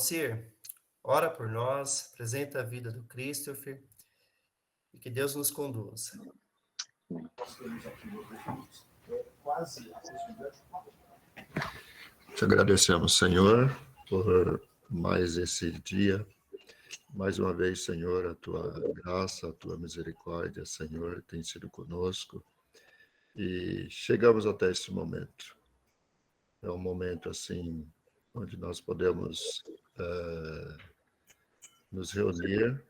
Valcir, ora por nós, apresenta a vida do Christopher e que Deus nos conduza. Te agradecemos, Senhor, por mais esse dia. Mais uma vez, Senhor, a tua graça, a tua misericórdia, Senhor, tem sido conosco. E chegamos até esse momento. É um momento, assim, onde nós podemos nos reunir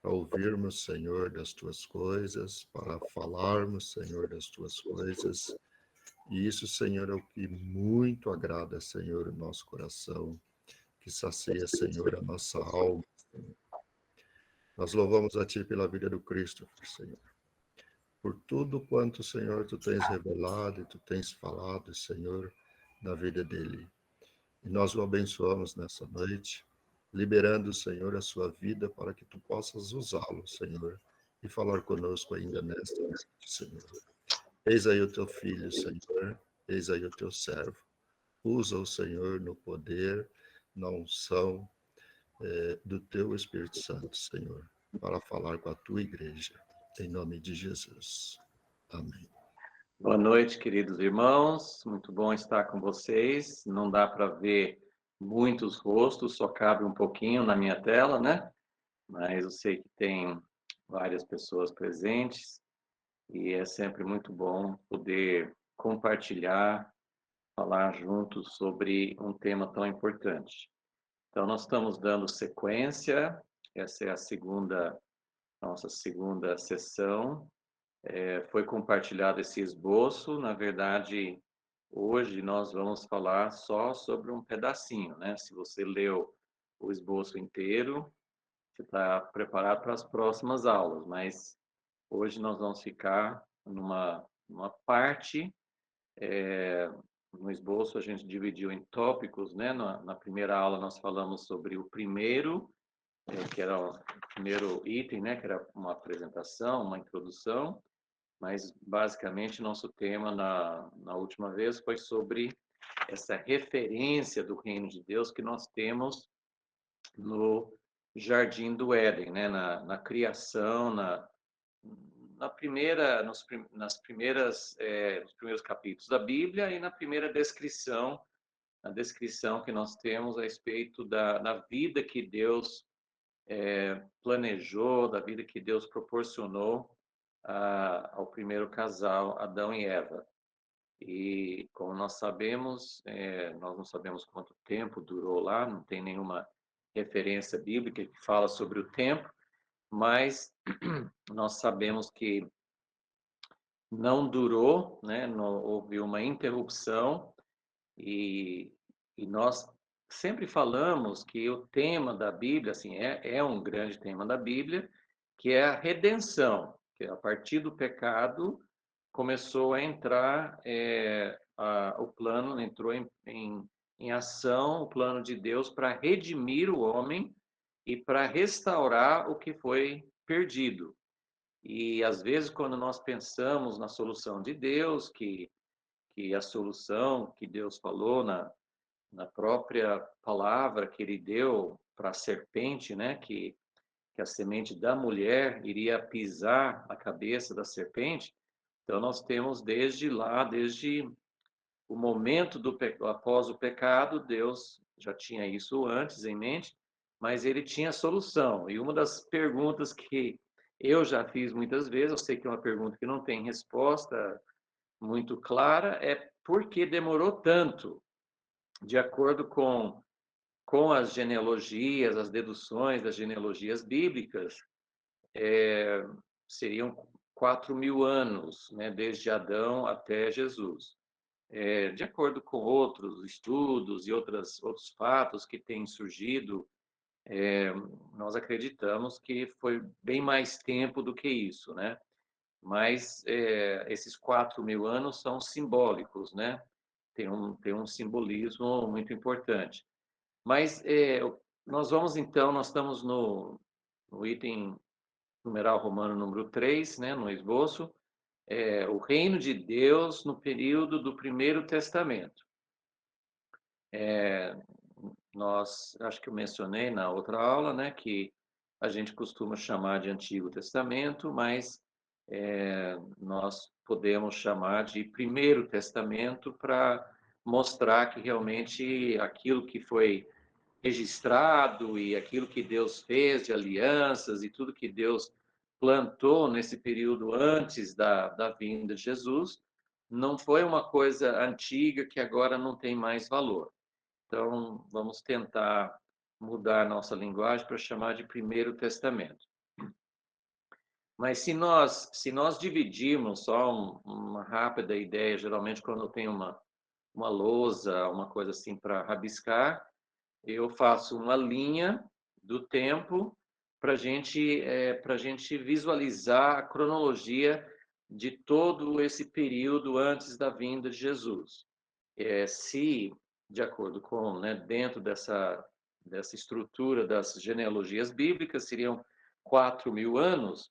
para ouvirmos, Senhor, das tuas coisas, para falarmos, Senhor, das tuas coisas. E isso, Senhor, é o que muito agrada, Senhor, o nosso coração, que sacia, Senhor, a nossa alma. Nós louvamos a Ti pela vida do Cristo, Senhor. Por tudo quanto, Senhor, Tu tens revelado e Tu tens falado, Senhor, na vida dele. E nós o abençoamos nessa noite, liberando, Senhor, a sua vida para que Tu possas usá-lo, Senhor, e falar conosco ainda nesta noite, Senhor. Eis aí o Teu filho, Senhor, eis aí o Teu servo. Usa o Senhor no poder, na unção do Teu Espírito Santo, Senhor, para falar com a Tua igreja. Em nome de Jesus. Amém. Boa noite, queridos irmãos. Muito bom estar com vocês. Não dá para ver muitos rostos, só cabe um pouquinho na minha tela, né? Mas eu sei que tem várias pessoas presentes e é sempre muito bom poder compartilhar, falar juntos sobre um tema tão importante. Então, nós estamos dando sequência. Essa é nossa segunda sessão. Foi compartilhado esse esboço. Na verdade, hoje nós vamos falar só sobre um pedacinho, né? Se você leu o esboço inteiro, você está preparado para as próximas aulas, mas hoje nós vamos ficar numa parte. No esboço a gente dividiu em tópicos, né? Na primeira aula nós falamos sobre o primeiro, que era o primeiro item, né? Que era uma apresentação, uma introdução. Mas, basicamente, nosso tema na última vez foi sobre essa referência do reino de Deus que nós temos no Jardim do Éden, né? Na criação, nos primeiros capítulos da Bíblia e na primeira descrição, a descrição que nós temos a respeito da vida que Deus planejou, da vida que Deus proporcionou ao primeiro casal, Adão e Eva. E, como nós sabemos, nós não sabemos quanto tempo durou lá, não tem nenhuma referência bíblica que fala sobre o tempo, mas nós sabemos que não durou, né? Não, houve uma interrupção e nós sempre falamos que o tema da Bíblia, assim, é um grande tema da Bíblia, que é a redenção, que a partir do pecado começou a entrar, o plano entrou em ação, o plano de Deus para redimir o homem e para restaurar o que foi perdido. E, às vezes, quando nós pensamos na solução de Deus, que a solução que Deus falou na própria palavra que ele deu para a serpente, né, que a semente da mulher iria pisar a cabeça da serpente. Então, nós temos desde o momento após o pecado, Deus já tinha isso antes em mente, mas ele tinha solução. E uma das perguntas que eu já fiz muitas vezes, eu sei que é uma pergunta que não tem resposta muito clara, é por que demorou tanto? De acordo com as genealogias, as deduções das genealogias bíblicas, seriam 4.000 anos, né, desde Adão até Jesus. De acordo com outros estudos e outros fatos que têm surgido, nós acreditamos que foi bem mais tempo do que isso, né? Mas esses 4.000 anos são simbólicos, né? Tem um simbolismo muito importante. Mas nós estamos no item numeral romano número 3, né, no esboço, o reino de Deus no período do Primeiro Testamento. acho que eu mencionei na outra aula, né, que a gente costuma chamar de Antigo Testamento, mas nós podemos chamar de Primeiro Testamento para mostrar que realmente aquilo que foi registrado e aquilo que Deus fez de alianças e tudo que Deus plantou nesse período antes da vinda de Jesus, não foi uma coisa antiga que agora não tem mais valor. Então, vamos tentar mudar nossa linguagem para chamar de Primeiro Testamento. Mas se nós dividirmos só uma rápida ideia, geralmente quando eu tenho uma lousa, uma coisa assim para rabiscar, eu faço uma linha do tempo para gente visualizar a cronologia de todo esse período antes da vinda de Jesus. Se, de acordo com, né, dentro dessa estrutura das genealogias bíblicas, seriam 4.000 anos,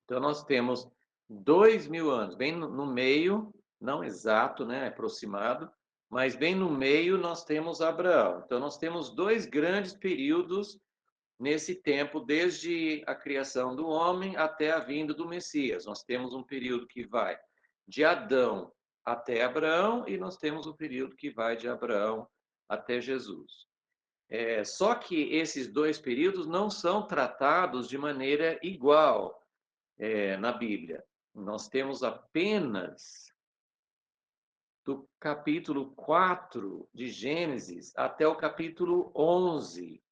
então nós temos 2.000 anos, bem no meio, não exato, né, aproximado, mas bem no meio nós temos Abraão. Então nós temos dois grandes períodos nesse tempo, desde a criação do homem até a vinda do Messias. Nós temos um período que vai de Adão até Abraão e nós temos um período que vai de Abraão até Jesus. Só que esses dois períodos não são tratados de maneira igual na Bíblia. Nós temos apenas do capítulo 4 de Gênesis até o capítulo 11,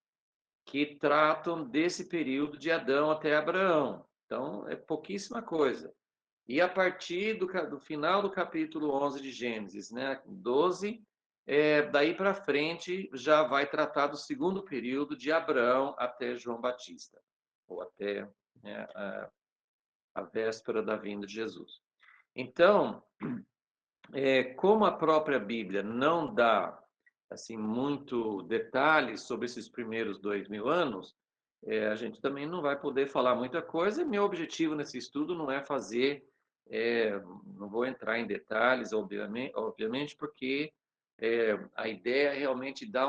que tratam desse período de Adão até Abraão. Então, é pouquíssima coisa. E a partir do final do capítulo 11 de Gênesis, né, 12, daí para frente já vai tratar do segundo período de Abraão até João Batista, ou até, né, a véspera da vinda de Jesus. Então, como a própria Bíblia não dá assim muito detalhes sobre esses primeiros 2.000 anos, a gente também não vai poder falar muita coisa. Meu objetivo nesse estudo não é fazer, não vou entrar em detalhes, obviamente, porque a ideia é realmente dar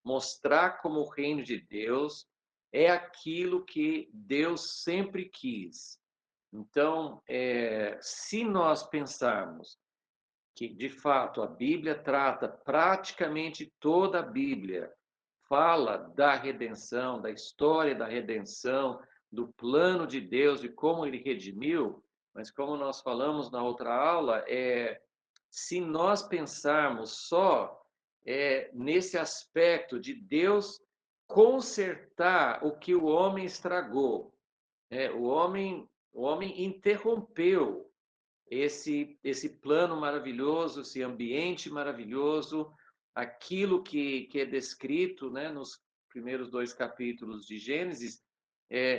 mostrar como o reino de Deus é aquilo que Deus sempre quis. Então, se nós pensarmos que, de fato, a Bíblia trata praticamente toda a Bíblia, fala da redenção, da história da redenção, do plano de Deus, de como ele redimiu, mas como nós falamos na outra aula, se nós pensarmos só nesse aspecto de Deus consertar o que o homem estragou, o homem interrompeu esse plano maravilhoso, esse ambiente maravilhoso, aquilo que é descrito, né, nos primeiros 2 capítulos de Gênesis,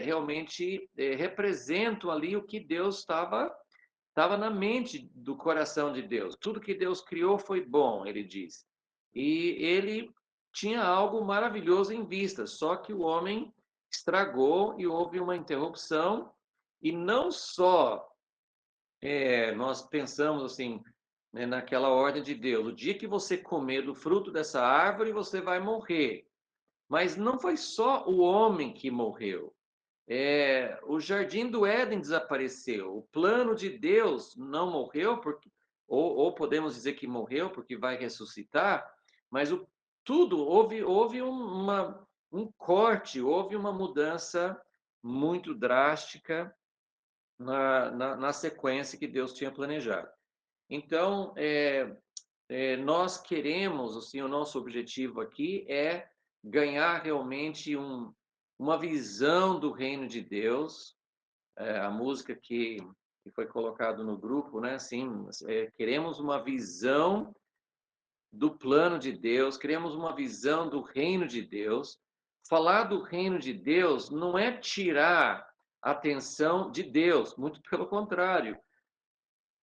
realmente representam ali o que Deus estava na mente do coração de Deus. Tudo que Deus criou foi bom, ele diz. E ele tinha algo maravilhoso em vista, só que o homem estragou e houve uma interrupção, e não só nós pensamos assim, né, naquela ordem de Deus: o dia que você comer do fruto dessa árvore, você vai morrer. Mas não foi só o homem que morreu. O jardim do Éden desapareceu. O plano de Deus não morreu, porque, ou podemos dizer que morreu porque vai ressuscitar, mas houve um corte, houve uma mudança muito drástica na sequência que Deus tinha planejado. Então, nós queremos, assim, o nosso objetivo aqui é ganhar realmente uma visão do reino de Deus. A música que foi colocada no grupo, né? Assim, queremos uma visão do plano de Deus, queremos uma visão do reino de Deus. Falar do reino de Deus não é tirar a atenção de Deus, muito pelo contrário.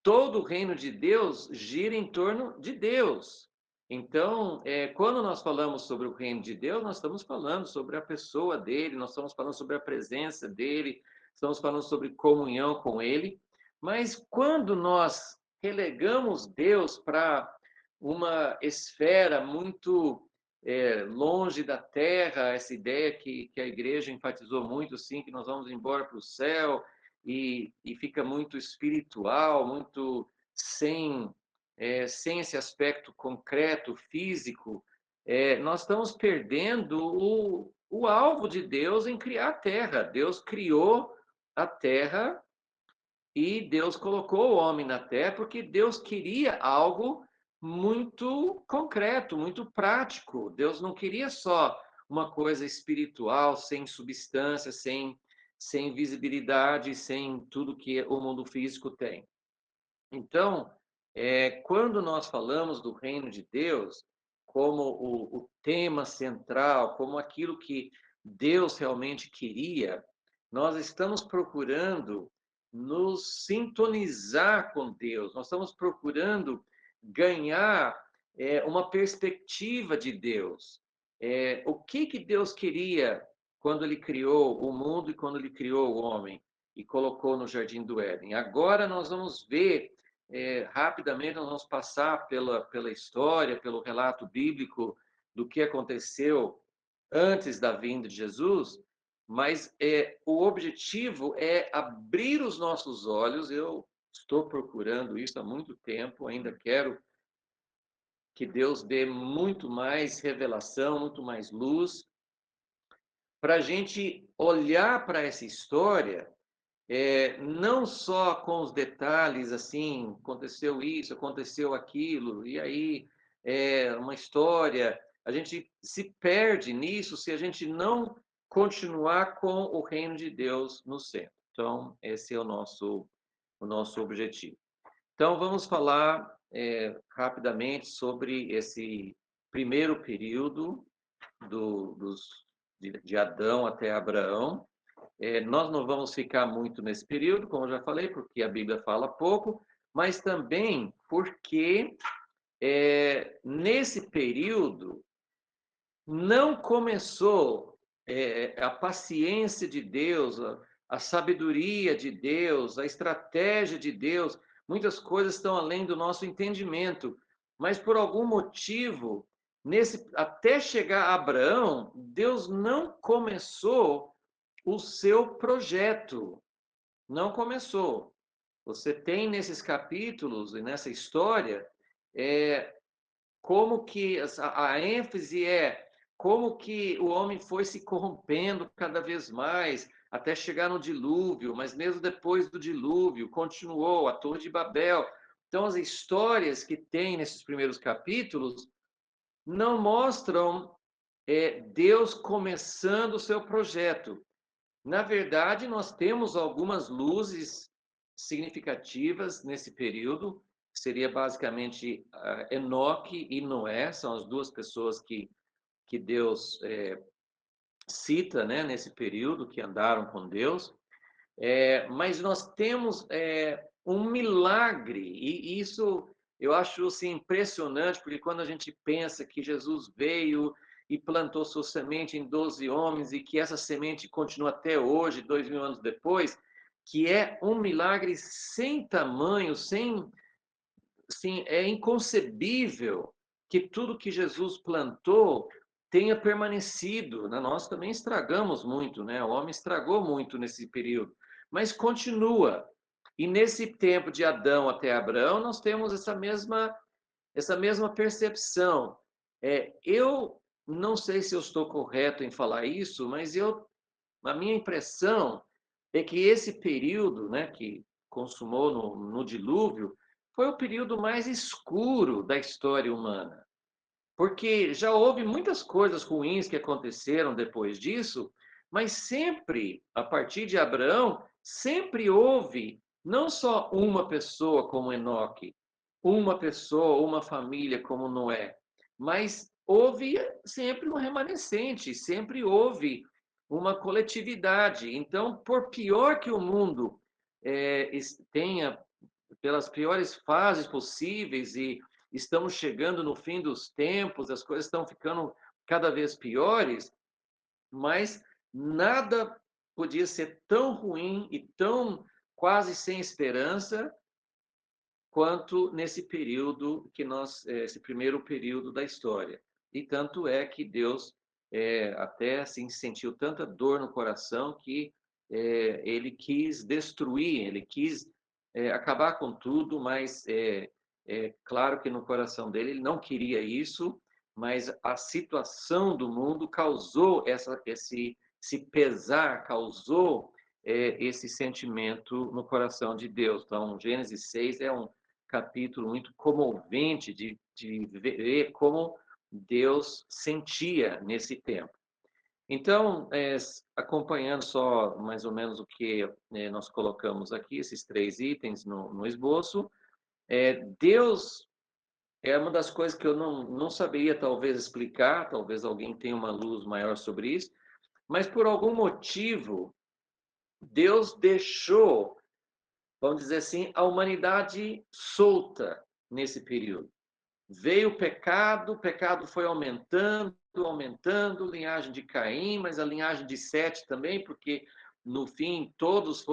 Todo o reino de Deus gira em torno de Deus. Então, quando nós falamos sobre o reino de Deus, nós estamos falando sobre a pessoa dele, nós estamos falando sobre a presença dele, estamos falando sobre comunhão com ele. Mas quando nós relegamos Deus para uma esfera muito longe da terra, essa ideia que a igreja enfatizou muito, sim, que nós vamos embora para o céu, e fica muito espiritual, muito sem, sem esse aspecto concreto, físico. Nós estamos perdendo o alvo de Deus em criar a terra. Deus criou a terra e Deus colocou o homem na terra porque Deus queria algo muito concreto, muito prático. Deus não queria só uma coisa espiritual, sem substância, sem visibilidade, sem tudo que o mundo físico tem. Então, quando nós falamos do reino de Deus como o tema central, como aquilo que Deus realmente queria, nós estamos procurando nos sintonizar com Deus, nós estamos procurando ganhar uma perspectiva de Deus. O que Deus queria quando Ele criou o mundo e quando Ele criou o homem e colocou no Jardim do Éden? Agora nós vamos ver rapidamente, nós vamos passar pela história, pelo relato bíblico do que aconteceu antes da vinda de Jesus, mas o objetivo é abrir os nossos olhos. Eu estou procurando isso há muito tempo, ainda quero que Deus dê muito mais revelação, muito mais luz, para a gente olhar para essa história não só com os detalhes, assim, aconteceu isso, aconteceu aquilo, e aí uma história. A gente se perde nisso se a gente não continuar com o reino de Deus no centro. Então, esse é o nosso objetivo. Então, vamos falar rapidamente sobre esse primeiro período de Adão até Abraão. Nós não vamos ficar muito nesse período, como eu já falei, porque a Bíblia fala pouco, mas também porque nesse período não começou a paciência de Deus, a sabedoria de Deus, a estratégia de Deus. Muitas coisas estão além do nosso entendimento, mas por algum motivo, até chegar a Abraão, Deus não começou o seu projeto. Não começou. Você tem nesses capítulos e nessa história como que a ênfase como que o homem foi se corrompendo cada vez mais até chegar no dilúvio, mas mesmo depois do dilúvio continuou a Torre de Babel. Então as histórias que tem nesses primeiros capítulos não mostram Deus começando o seu projeto. Na verdade, nós temos algumas luzes significativas nesse período. Seria basicamente Enoque e Noé, são as duas pessoas que Deus cita, né, nesse período, que andaram com Deus. Mas nós temos um milagre, e isso eu acho assim, impressionante, porque quando a gente pensa que Jesus veio e plantou sua semente em 12 homens, e que essa semente continua até hoje, 2000 anos depois, que é um milagre sem tamanho, assim, é inconcebível que tudo que Jesus plantou tenha permanecido. Nós também estragamos muito, né? O homem estragou muito nesse período, mas continua. E nesse tempo de Adão até Abraão, nós temos essa mesma percepção. Eu não sei se eu estou correto em falar isso, mas a minha impressão é que esse período, né, que consumou no dilúvio, foi o período mais escuro da história humana. Porque já houve muitas coisas ruins que aconteceram depois disso, mas sempre, a partir de Abraão, sempre houve não só uma pessoa como Enoque, uma pessoa, uma família como Noé, mas houve sempre um remanescente, sempre houve uma coletividade. Então, por pior que o mundo tenha, pelas piores fases possíveis, e estamos chegando no fim dos tempos, as coisas estão ficando cada vez piores, mas nada podia ser tão ruim e tão quase sem esperança quanto nesse período esse primeiro período da história. e tanto é que Deus até assim sentiu tanta dor no coração que ele quis destruir, ele quis acabar com tudo, mas é claro que no coração dele ele não queria isso, mas a situação do mundo causou esse pesar, causou esse sentimento no coração de Deus. Então, Gênesis 6 é um capítulo muito comovente de ver como Deus sentia nesse tempo. Então, acompanhando só mais ou menos o que nós colocamos aqui, esses 3 itens no esboço, Deus é uma das coisas que eu não saberia talvez explicar, talvez alguém tenha uma luz maior sobre isso, mas por algum motivo, Deus deixou, vamos dizer assim, a humanidade solta nesse período. Veio o pecado foi aumentando, linhagem de Caim, mas a linhagem de Sete também, porque no fim todos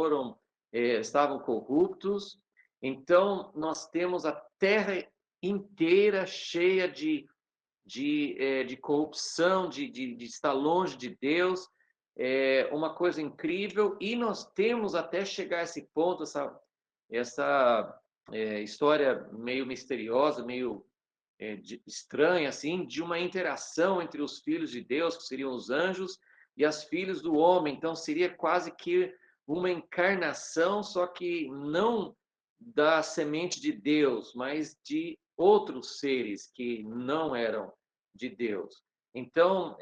estavam corruptos. Então nós temos a terra inteira cheia de corrupção, de estar longe de Deus, uma coisa incrível, e nós temos até chegar a esse ponto, essa história meio misteriosa, meio estranha, assim, de uma interação entre os filhos de Deus, que seriam os anjos, e as filhas do homem. Então, seria quase que uma encarnação, só que não da semente de Deus, mas de outros seres que não eram de Deus. Então,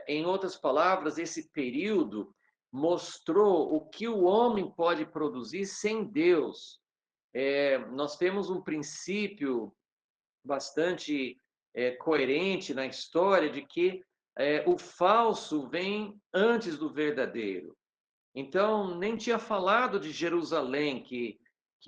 em outras palavras, esse período mostrou o que o homem pode produzir sem Deus. Nós temos um princípio bastante coerente na história de que o falso vem antes do verdadeiro. Então, nem tinha falado de Jerusalém, que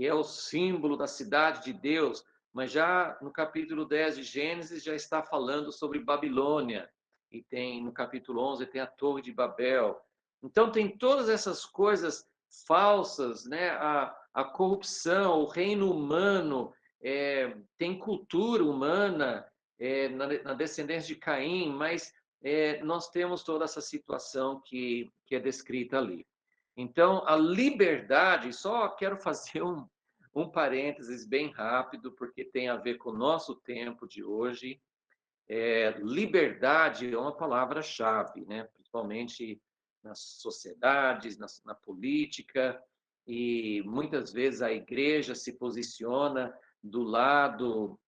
é o símbolo da cidade de Deus, mas já no capítulo 10 de Gênesis já está falando sobre Babilônia, e tem no capítulo 11 tem a Torre de Babel. Então, tem todas essas coisas falsas, né? A corrupção, o reino humano, tem cultura humana na descendência de Caim, mas nós temos toda essa situação que é descrita ali. Então, a liberdade, só quero fazer um parênteses bem rápido, porque tem a ver com o nosso tempo de hoje. Liberdade é uma palavra-chave, né? Principalmente nas sociedades, na política, e muitas vezes a igreja se posiciona do lado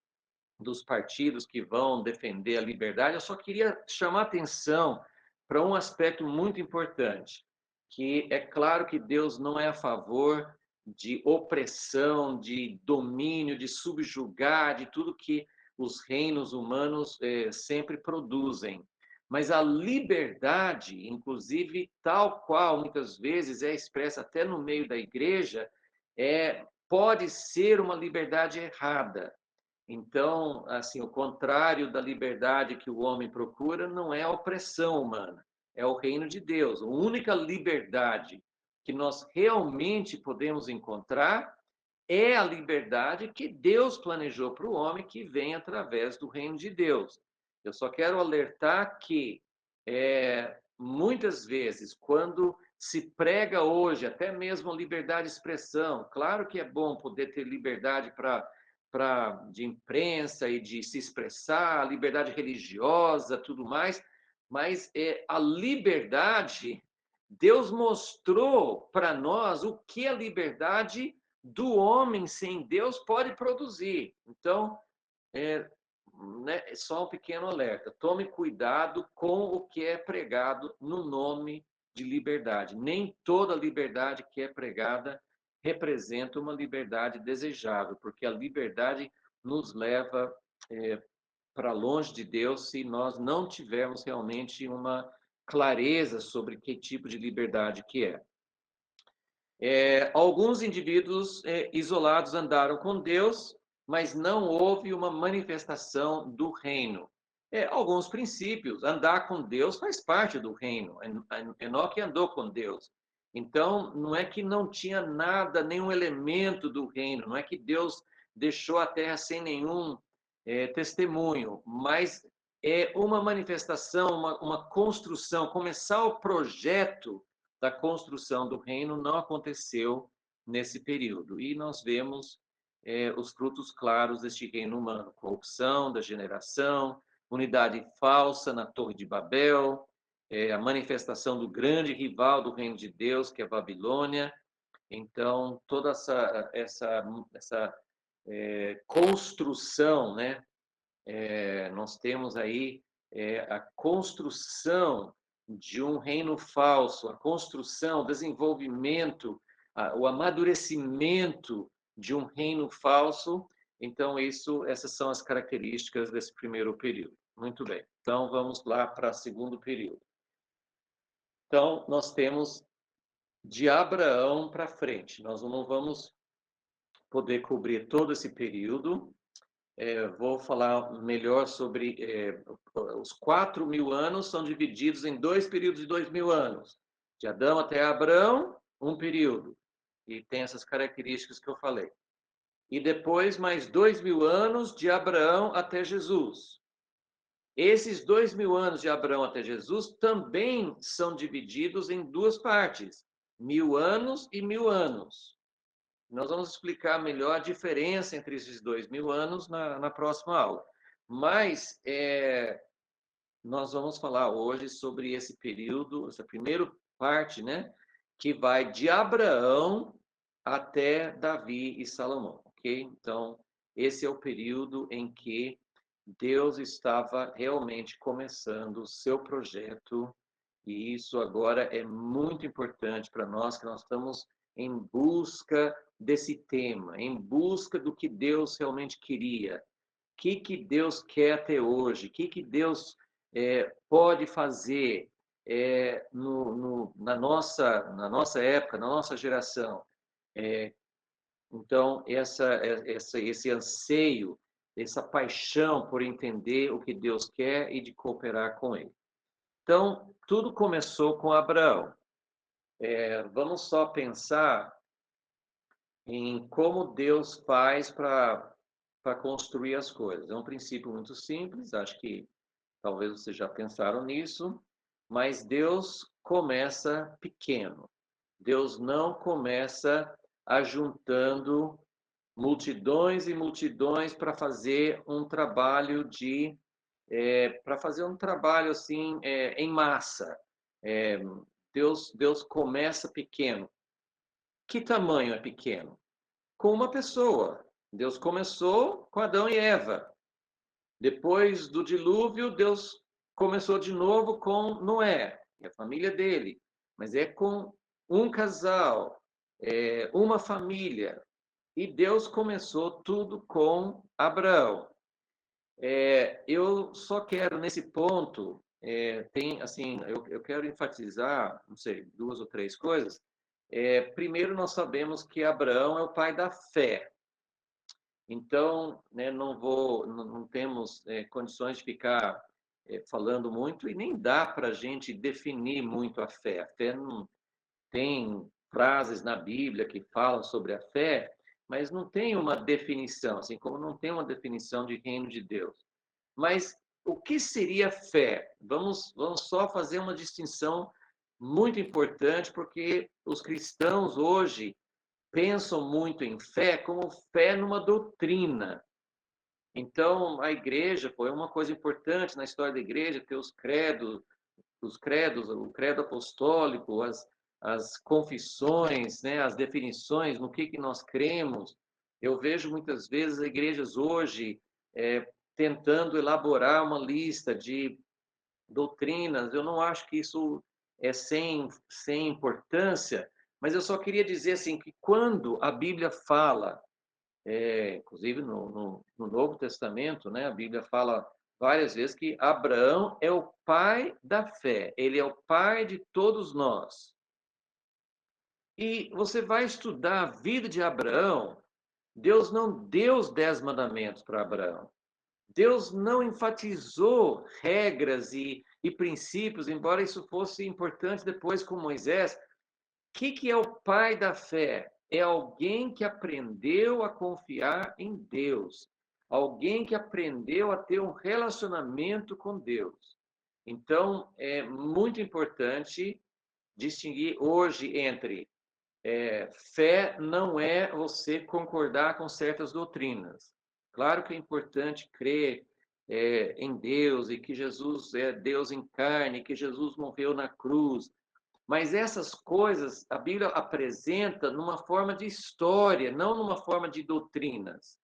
dos partidos que vão defender a liberdade. Eu só queria chamar atenção para um aspecto muito importante, que é claro que Deus não é a favor de opressão, de domínio, de subjugar, de tudo que os reinos humanos sempre produzem. Mas a liberdade, inclusive, tal qual muitas vezes é expressa até no meio da igreja, pode ser uma liberdade errada. Então, assim, o contrário da liberdade que o homem procura não é a opressão humana, é o reino de Deus. A única liberdade que nós realmente podemos encontrar é a liberdade que Deus planejou para o homem, que vem através do reino de Deus. Eu só quero alertar que muitas vezes, quando se prega hoje, até mesmo a liberdade de expressão, claro que é bom poder ter liberdade de imprensa e de se expressar, liberdade religiosa, tudo mais, mas a liberdade, Deus mostrou para nós o que a liberdade do homem sem Deus pode produzir. Então, só um pequeno alerta, tome cuidado com o que é pregado no nome de liberdade. Nem toda liberdade que é pregada representa uma liberdade desejável, porque a liberdade nos leva para longe de Deus se nós não tivermos realmente uma clareza sobre que tipo de liberdade que é. Alguns indivíduos isolados andaram com Deus, mas não houve uma manifestação do reino. Alguns princípios, andar com Deus faz parte do reino. Enoque andou com Deus. Então, não é que não tinha nada, nenhum elemento do reino, não é que Deus deixou a terra sem nenhum testemunho, mas uma manifestação, uma construção, começar o projeto da construção do reino não aconteceu nesse período. E nós vemos os frutos claros deste reino humano: corrupção, degeneração, unidade falsa na Torre de Babel, a manifestação do grande rival do reino de Deus, que é a Babilônia. Então, toda essa construção, né? Nós temos aí a construção de um reino falso, a construção, o desenvolvimento, o amadurecimento de um reino falso. Então, essas são as características desse primeiro período. Muito bem. Então, vamos lá para o segundo período. Então, nós temos de Abraão para frente. Nós não vamos poder cobrir todo esse período. Vou falar melhor sobre os 4.000 anos são divididos em 2 períodos de 2.000 anos. De Adão até Abraão, um período. E tem essas características que eu falei. E depois mais 2.000 anos de Abraão até Jesus. Esses 2.000 anos de Abraão até Jesus também são divididos em 2 partes. 1.000 anos e 1.000 anos. Nós vamos explicar melhor a diferença entre esses 2.000 anos na próxima aula. Mas nós vamos falar hoje sobre esse período, essa primeira parte, né? Que vai de Abraão até Davi e Salomão, ok? Então, esse é o período em que Deus estava realmente começando o seu projeto, e isso agora é muito importante para nós, que nós estamos em busca desse tema, em busca do que Deus realmente queria. O que Deus quer até hoje? O que Deus pode fazer na nossa época, na nossa geração? Então, esse anseio, essa paixão por entender o que Deus quer e de cooperar com Ele. Então, tudo começou com Abraão. Vamos só pensar em como Deus faz para construir as coisas. É um princípio muito simples, acho que talvez vocês já pensaram nisso, mas Deus começa pequeno. Deus não começa ajuntando multidões e multidões para fazer um trabalho assim em massa. Deus começa pequeno. Que tamanho é pequeno? Com uma pessoa. Deus começou com Adão e Eva. Depois do dilúvio, Deus começou de novo com Noé e a família dele. Mas é com um casal, uma família. E Deus começou tudo com Abraão. Eu só quero, nesse ponto, eu quero enfatizar, não sei, 2 ou 3 coisas. Primeiro, nós sabemos que Abraão é o pai da fé. Então, né, não temos condições de ficar falando muito, e nem dá para a gente definir muito a fé. A fé não tem frases na Bíblia que falam sobre a fé, mas não tem uma definição, assim como não tem uma definição de reino de Deus. Mas o que seria fé? Vamos só fazer uma distinção muito importante, porque os cristãos hoje pensam muito em fé como fé numa doutrina. Então, a igreja foi uma coisa importante na história da igreja, ter os credos, o credo apostólico, as confissões, né, as definições, no que nós cremos. Eu vejo muitas vezes igrejas hoje tentando elaborar uma lista de doutrinas. Eu não acho que isso é sem importância, mas eu só queria dizer assim que quando a Bíblia fala, inclusive no Novo Testamento, né, a Bíblia fala várias vezes que Abraão é o pai da fé, ele é o pai de todos nós. E você vai estudar a vida de Abraão, Deus não deu os 10 mandamentos para Abraão. Deus não enfatizou regras e princípios, embora isso fosse importante depois com Moisés. O que é o pai da fé? É alguém que aprendeu a confiar em Deus. alguém que aprendeu a ter um relacionamento com Deus. Então, é muito importante distinguir hoje entre fé não é você concordar com certas doutrinas. Claro que é importante crer em Deus e que Jesus é Deus em carne, que Jesus morreu na cruz. Mas essas coisas a Bíblia apresenta numa forma de história, não numa forma de doutrinas.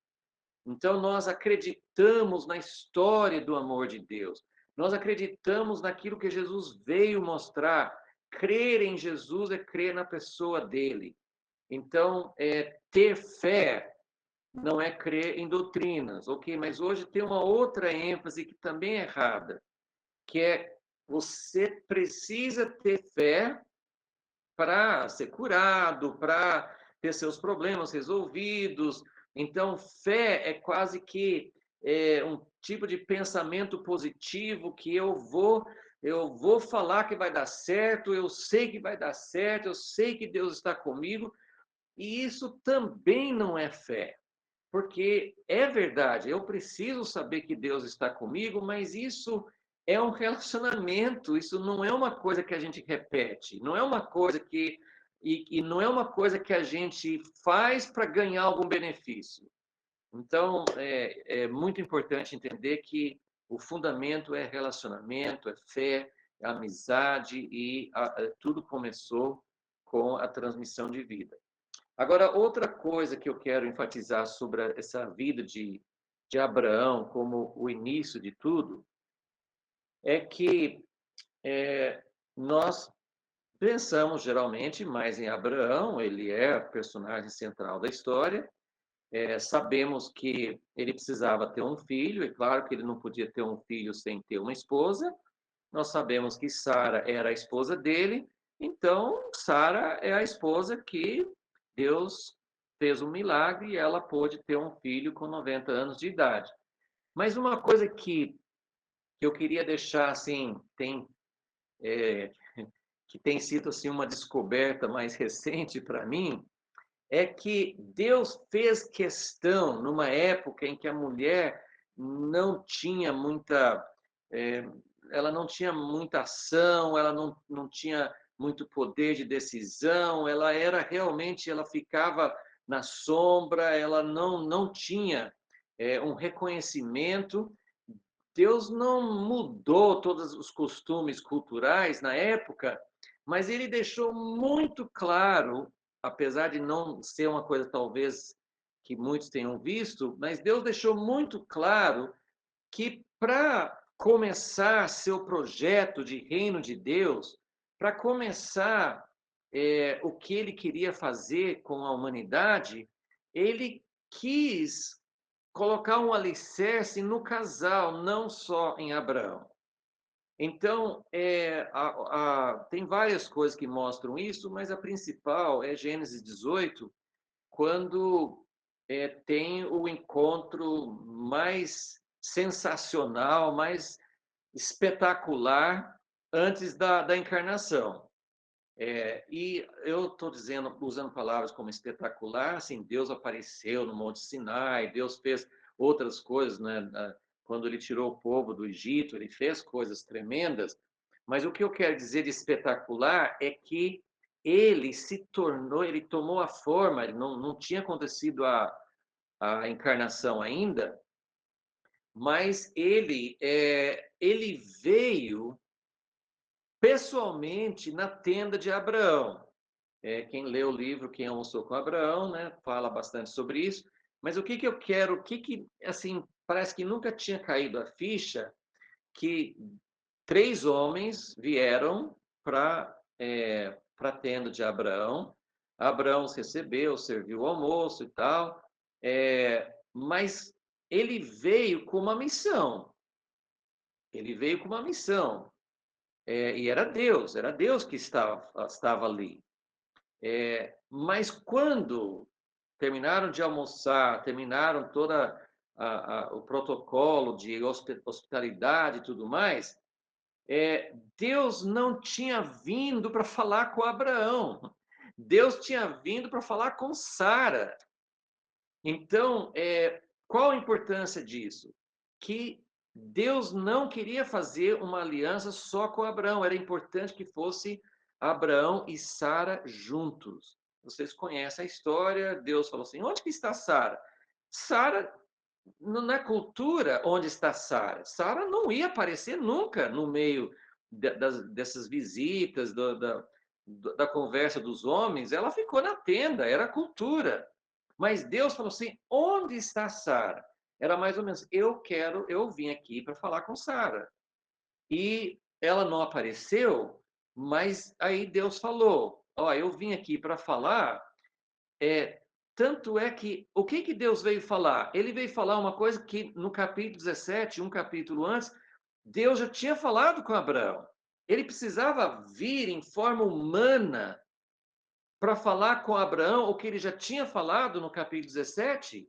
Então, nós acreditamos na história do amor de Deus. Nós acreditamos naquilo que Jesus veio mostrar. Crer em Jesus é crer na pessoa dele. Então, ter fé não é crer em doutrinas, ok? Mas hoje tem uma outra ênfase que também é errada, que é você precisa ter fé para ser curado, para ter seus problemas resolvidos. Então, fé é quase que um tipo de pensamento positivo que eu vou falar que vai dar certo, eu sei que vai dar certo, eu sei que Deus está comigo, e isso também não é fé. Porque é verdade, eu preciso saber que Deus está comigo, mas isso é um relacionamento, isso não é uma coisa que a gente repete, não é uma coisa que. E não é uma coisa que a gente faz para ganhar algum benefício. Então, é muito importante entender que o fundamento é relacionamento, é fé, é amizade, e tudo começou com a transmissão de vida. Agora, outra coisa que eu quero enfatizar sobre essa vida de Abraão, como o início de tudo, é que nós pensamos geralmente mais em Abraão, ele é o personagem central da história. Sabemos que ele precisava ter um filho, é claro que ele não podia ter um filho sem ter uma esposa. Nós sabemos que Sara era a esposa dele, então Sara é a esposa que Deus fez um milagre e ela pôde ter um filho com 90 anos de idade. Mas uma coisa que eu queria deixar assim, que tem sido assim uma descoberta mais recente para mim, é que Deus fez questão, numa época em que a mulher não tinha muita, ela não tinha muita ação, ela não tinha muito poder de decisão, ela era realmente, ela ficava na sombra, ela não tinha um reconhecimento. Deus não mudou todos os costumes culturais na época, mas ele deixou muito claro, apesar de não ser uma coisa talvez que muitos tenham visto, mas Deus deixou muito claro que para começar seu projeto de reino de Deus, para começar o que ele queria fazer com a humanidade, ele quis colocar um alicerce no casal, não só em Abraão. Então, tem várias coisas que mostram isso, mas a principal é Gênesis 18, quando tem o encontro mais sensacional, mais espetacular antes da encarnação. E eu estou usando palavras como espetacular, assim, Deus apareceu no Monte Sinai, Deus fez outras coisas, né? Quando ele tirou o povo do Egito, ele fez coisas tremendas, mas o que eu quero dizer de espetacular é que ele ele tomou a forma, não tinha acontecido a encarnação ainda, mas ele veio pessoalmente na tenda de Abraão. Quem lê o livro, Quem Almoçou com Abraão, né, fala bastante sobre isso. Mas o que eu quero, assim, parece que nunca tinha caído a ficha, que 3 homens vieram para a tenda de Abraão. Abraão os recebeu, serviu o almoço e tal, mas ele veio com uma missão. Ele veio com uma missão. E era Deus que estava ali. Mas quando terminaram de almoçar, terminaram todo o protocolo de hospitalidade e tudo mais, Deus não tinha vindo para falar com Abraão. Deus tinha vindo para falar com Sara. Então, qual a importância disso? Que Deus não queria fazer uma aliança só com Abraão, era importante que fosse Abraão e Sara juntos. Vocês conhecem a história, Deus falou assim: onde que está Sara? Sara, na cultura, onde está Sara? Sara não ia aparecer nunca no meio dessas visitas, da conversa dos homens, ela ficou na tenda, era a cultura. Mas Deus falou assim: onde está Sara? Era mais ou menos: eu vim aqui para falar com Sara. E ela não apareceu, mas aí Deus falou: ó, eu vim aqui para falar. Tanto é que, o que Deus veio falar? Ele veio falar uma coisa que no capítulo 17, um capítulo antes, Deus já tinha falado com Abraão. Ele precisava vir em forma humana para falar com Abraão o que ele já tinha falado no capítulo 17?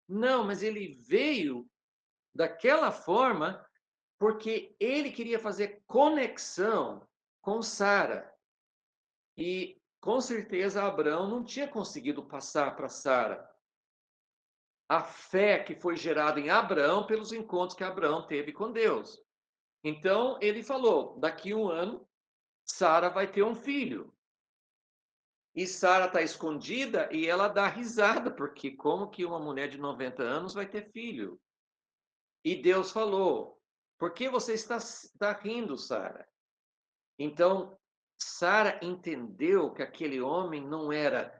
Não, mas ele veio daquela forma porque ele queria fazer conexão com Sara. E com certeza Abraão não tinha conseguido passar para Sara a fé que foi gerada em Abraão pelos encontros que Abraão teve com Deus. Então ele falou: daqui um ano Sara vai ter um filho. E Sara está escondida e ela dá risada, porque como que uma mulher de 90 anos vai ter filho? E Deus falou: por que você está rindo, Sara? Então, Sara entendeu que aquele homem não era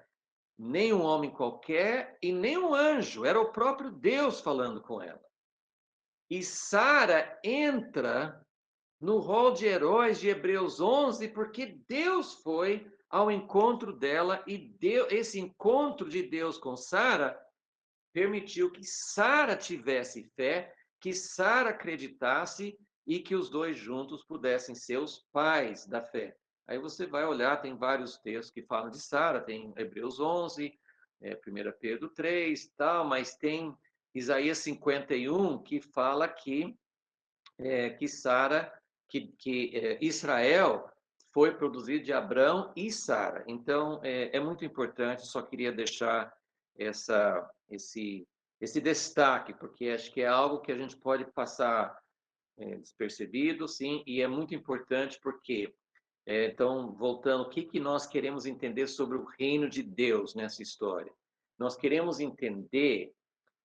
nem um homem qualquer e nem um anjo, era o próprio Deus falando com ela. E Sara entra no rol de heróis de Hebreus 11, porque Deus foi ao encontro dela e esse encontro de Deus com Sara permitiu que Sara tivesse fé, que Sara acreditasse e que os dois juntos pudessem ser os pais da fé. Aí você vai olhar, tem vários textos que falam de Sara, tem Hebreus 11, 1 Pedro 3, tal, mas tem Isaías 51 que fala que Sara, que Israel foi produzido de Abrão e Sara. Então, é muito importante, só queria deixar esse destaque, porque acho que é algo que a gente pode passar despercebido, sim, e é muito importante porque, então, voltando, o que nós queremos entender sobre o reino de Deus nessa história? Nós queremos entender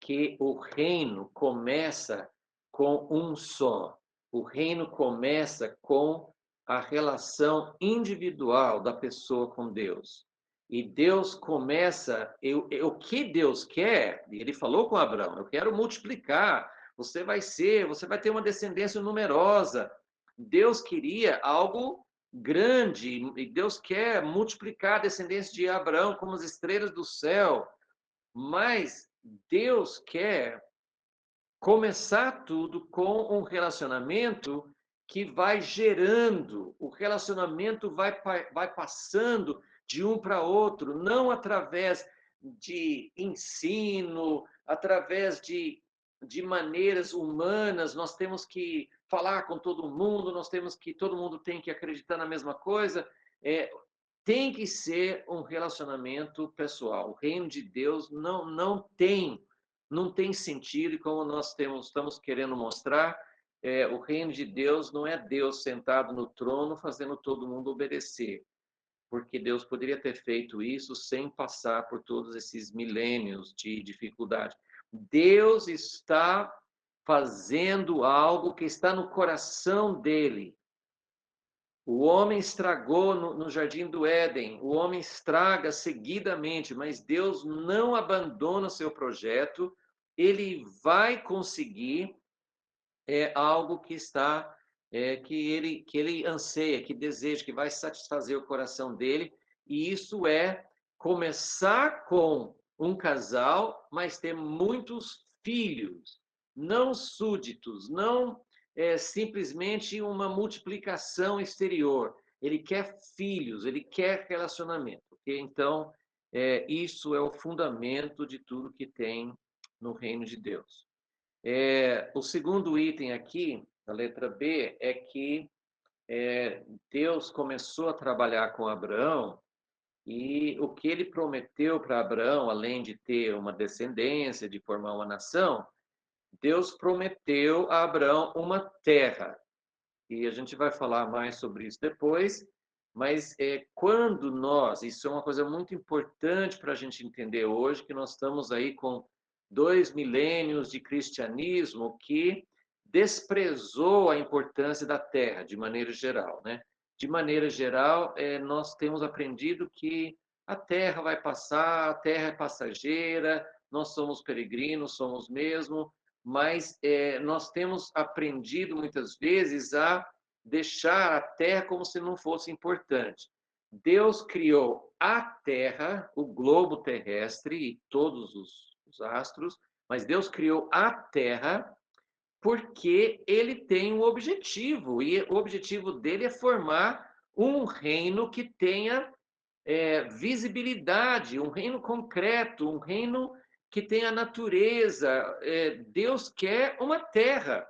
que o reino começa com um só. O reino começa com a relação individual da pessoa com Deus. E Deus começa, o que Deus quer, ele falou com Abraão: eu quero multiplicar, você vai ter uma descendência numerosa. Deus queria algo grande, e Deus quer multiplicar a descendência de Abraão como as estrelas do céu. Mas Deus quer começar tudo com um relacionamento que vai gerando, o relacionamento vai passando de um para outro, não através de ensino, através de maneiras humanas, nós temos que falar com todo mundo, todo mundo tem que acreditar na mesma coisa. Tem que ser um relacionamento pessoal. O reino de Deus não tem sentido, e como nós estamos querendo mostrar, o reino de Deus não é Deus sentado no trono fazendo todo mundo obedecer, porque Deus poderia ter feito isso sem passar por todos esses milênios de dificuldade. Deus está fazendo algo que está no coração dele. O homem estragou no Jardim do Éden, o homem estraga seguidamente, mas Deus não abandona seu projeto, ele vai conseguir algo que está, que ele anseia, que deseja, que vai satisfazer o coração dele, e isso é começar com um casal, mas ter muitos filhos, não súditos, não simplesmente uma multiplicação exterior. Ele quer filhos, ele quer relacionamento. Okay? Então, isso é o fundamento de tudo que tem no reino de Deus. O segundo item aqui, a letra B, é que Deus começou a trabalhar com Abraão E o que ele prometeu para Abraão, além de ter uma descendência, de formar uma nação, Deus prometeu a Abraão uma terra. E a gente vai falar mais sobre isso depois, mas quando nós, isso é uma coisa muito importante para a gente entender hoje, que nós estamos aí com 2 milênios de cristianismo que desprezou a importância da terra, de maneira geral, né? De maneira geral, nós temos aprendido que a terra vai passar, a terra é passageira, nós somos peregrinos, somos mesmo, mas nós temos aprendido muitas vezes a deixar a terra como se não fosse importante. Deus criou a terra, o globo terrestre e todos os astros, mas Deus criou a terra porque ele tem um objetivo, e o objetivo dele é formar um reino que tenha visibilidade, um reino concreto, um reino que tenha natureza. Deus quer uma terra.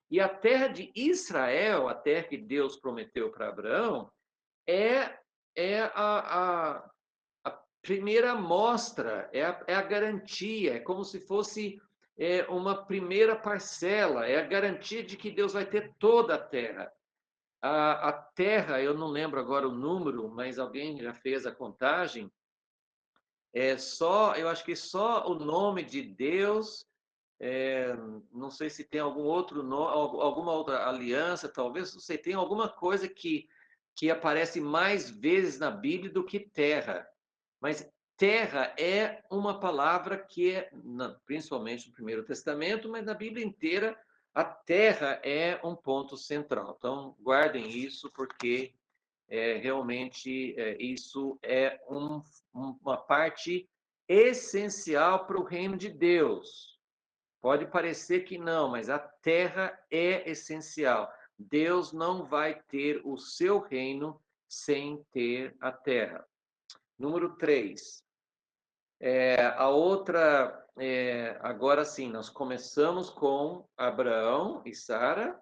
E a terra de Israel, a terra que Deus prometeu para Abraão, é, é a primeira amostra, é a garantia, é como se fosse uma primeira parcela, é a garantia de que Deus vai ter toda a terra. A terra, eu não lembro agora o número, mas alguém já fez a contagem, eu acho que só o nome de Deus, não sei se tem algum outro alguma outra aliança, talvez, não sei, tem alguma coisa que aparece mais vezes na Bíblia do que terra. Mas terra é uma palavra que principalmente no Primeiro Testamento, mas na Bíblia inteira, a terra é um ponto central. Então, guardem isso, porque realmente isso é uma parte essencial para o reino de Deus. Pode parecer que não, mas a terra é essencial. Deus não vai ter o seu reino sem ter a terra. Número 3. A outra, agora sim, nós começamos com Abraão e Sara,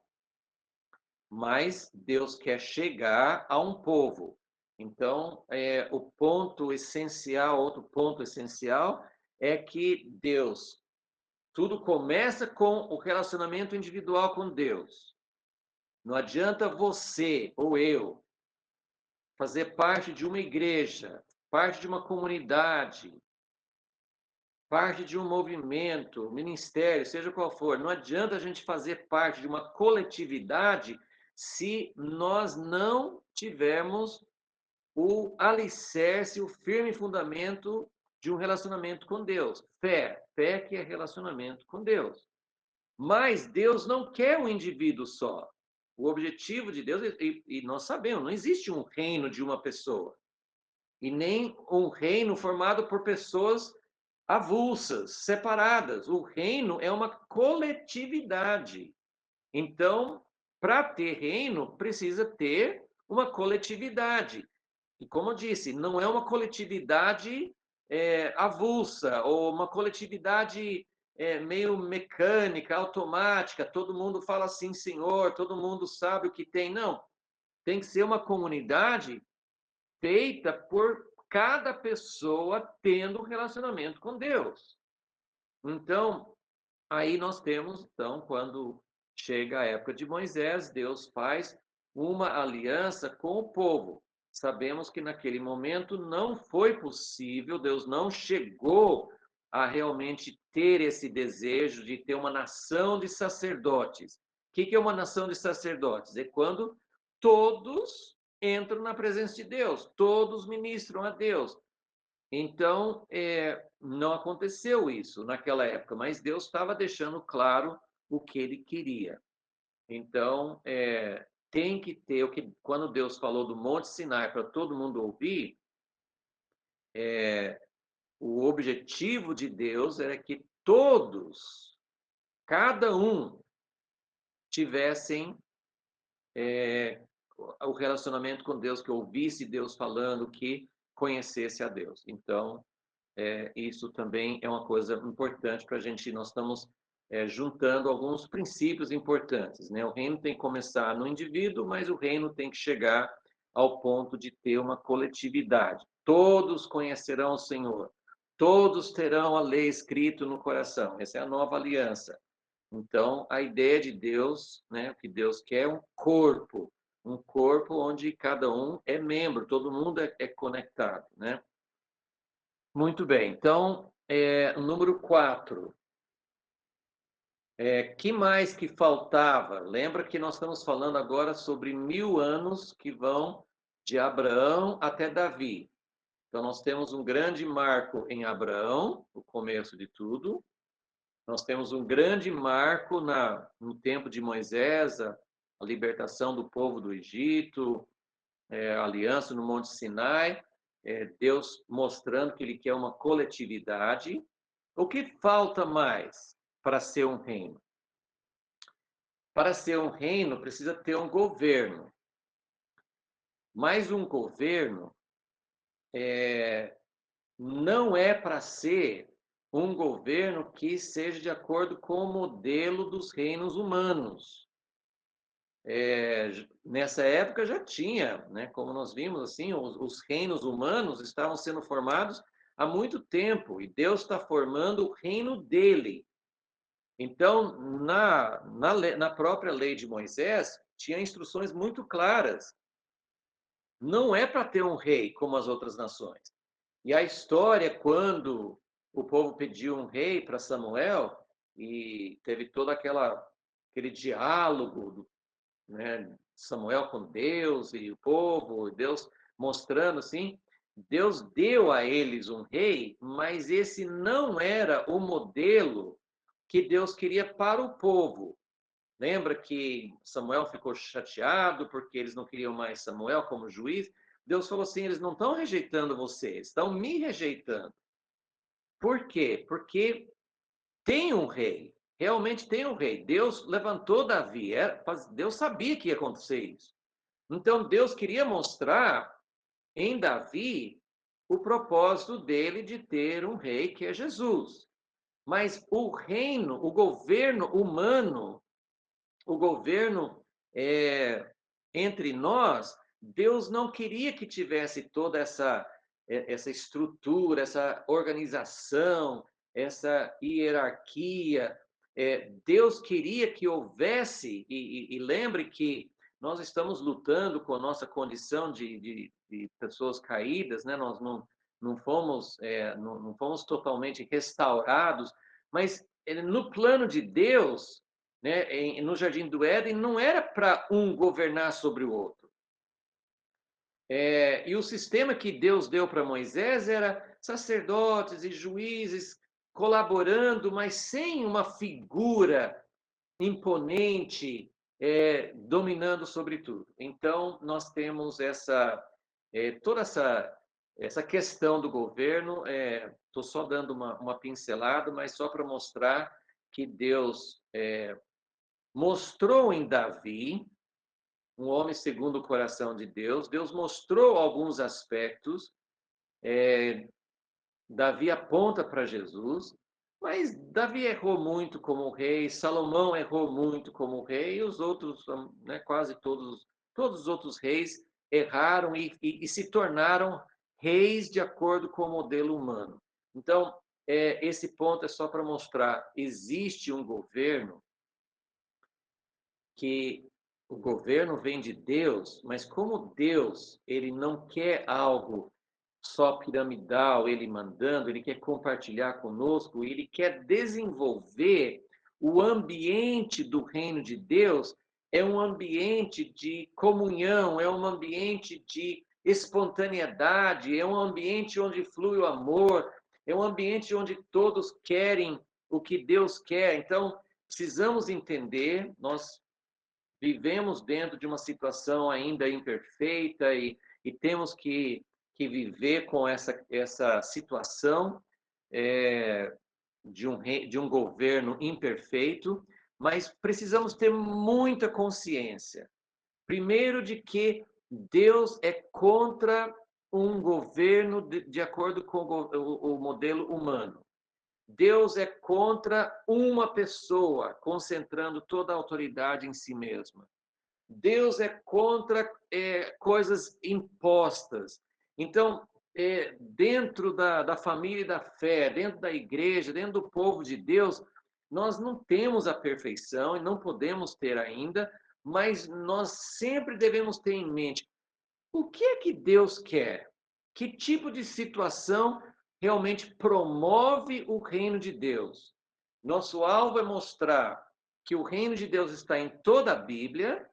mas Deus quer chegar a um povo. Então, o ponto essencial, outro ponto essencial, é que Deus, tudo começa com o relacionamento individual com Deus. Não adianta você ou eu fazer parte de uma igreja, parte de uma comunidade, parte de um movimento, ministério, seja qual for. Não adianta a gente fazer parte de uma coletividade se nós não tivermos o alicerce, o firme fundamento de um relacionamento com Deus. Fé que é relacionamento com Deus. Mas Deus não quer um indivíduo só. O objetivo de Deus, e nós sabemos, não existe um reino de uma pessoa. E nem um reino formado por pessoas avulsas, separadas. O reino é uma coletividade. Então, para ter reino, precisa ter uma coletividade. E como eu disse, não é uma coletividade avulsa, ou uma coletividade meio mecânica, automática, todo mundo fala assim, Senhor, todo mundo sabe o que tem. Não, tem que ser uma comunidade feita por cada pessoa tendo um relacionamento com Deus. Então, aí nós temos, então, quando chega a época de Moisés, Deus faz uma aliança com o povo. Sabemos que naquele momento não foi possível, Deus não chegou a realmente ter esse desejo de ter uma nação de sacerdotes. O que é uma nação de sacerdotes? É quando todos entram na presença de Deus, todos ministram a Deus. Então, não aconteceu isso naquela época, mas Deus estava deixando claro o que ele queria. Então, tem que ter, quando Deus falou do Monte Sinai para todo mundo ouvir, o objetivo de Deus era que todos, cada um, tivessem o relacionamento com Deus, que ouvisse Deus falando, que conhecesse a Deus. Então, isso também é uma coisa importante para a gente. Nós estamos juntando alguns princípios importantes, né? O reino tem que começar no indivíduo, mas o reino tem que chegar ao ponto de ter uma coletividade. Todos conhecerão o Senhor, todos terão a lei escrito no coração. Essa é a nova aliança. Então, a ideia de Deus, né, o que Deus quer é um corpo onde cada um é membro, todo mundo é conectado, né? Muito bem. Então, o número 4. Que mais que faltava? Lembra que nós estamos falando agora sobre 1000 anos que vão de Abraão até Davi. Então, nós temos um grande marco em Abraão, o começo de tudo. Nós temos um grande marco no tempo de Moisés, a libertação do povo do Egito, a aliança no Monte Sinai, Deus mostrando que ele quer uma coletividade. O que falta mais para ser um reino? Para ser um reino, precisa ter um governo. Mas um governo não é para ser um governo que seja de acordo com o modelo dos reinos humanos. Nessa época já tinha, né, como nós vimos, assim, os reinos humanos estavam sendo formados há muito tempo, e Deus está formando o reino dele. Então, na própria lei de Moisés, tinha instruções muito claras. Não é para ter um rei como as outras nações. E a história, quando o povo pediu um rei para Samuel, e teve todo aquele diálogo, né, Samuel com Deus e o povo, Deus mostrando assim, Deus deu a eles um rei, mas esse não era o modelo que Deus queria para o povo. Lembra que Samuel ficou chateado porque eles não queriam mais Samuel como juiz? Deus falou assim: eles não estão rejeitando você, estão me rejeitando. Por quê? Porque tem um rei, realmente tem um rei. Deus levantou Davi, Deus sabia que ia acontecer isso. Então Deus queria mostrar em Davi o propósito dele de ter um rei que é Jesus. Mas o reino, o governo humano, o governo entre nós, Deus não queria que tivesse toda essa estrutura, essa organização, essa hierarquia. Deus queria que houvesse, e lembre que nós estamos lutando com a nossa condição de pessoas caídas, né? Nós não fomos totalmente restaurados, mas no plano de Deus, né, no Jardim do Éden, não era para um governar sobre o outro. E o sistema que Deus deu para Moisés era sacerdotes e juízes colaborando, mas sem uma figura imponente dominando sobre tudo. Então, nós temos toda essa questão do governo. Estou só dando uma pincelada, mas só para mostrar que Deus mostrou em Davi, um homem segundo o coração de Deus. Deus mostrou alguns aspectos. Davi aponta para Jesus, mas Davi errou muito como rei, Salomão errou muito como rei, e os outros, né, quase todos os outros reis erraram e se tornaram reis de acordo com o modelo humano. Então, esse ponto é só para mostrar, existe um governo que o governo vem de Deus, mas como Deus, ele não quer algo só piramidal, ele mandando, ele quer compartilhar conosco, ele quer desenvolver o ambiente do reino de Deus, é um ambiente de comunhão, é um ambiente de espontaneidade, é um ambiente onde flui o amor, é um ambiente onde todos querem o que Deus quer. Então, precisamos entender, nós vivemos dentro de uma situação ainda imperfeita e temos que viver com essa situação de um governo imperfeito, mas precisamos ter muita consciência. Primeiro, de que Deus é contra um governo de acordo com o modelo humano. Deus é contra uma pessoa concentrando toda a autoridade em si mesma. Deus é contra coisas impostas. Então, dentro da família e da fé, dentro da igreja, dentro do povo de Deus, nós não temos a perfeição e não podemos ter ainda, mas nós sempre devemos ter em mente o que é que Deus quer? Que tipo de situação realmente promove o reino de Deus? Nosso alvo é mostrar que o reino de Deus está em toda a Bíblia,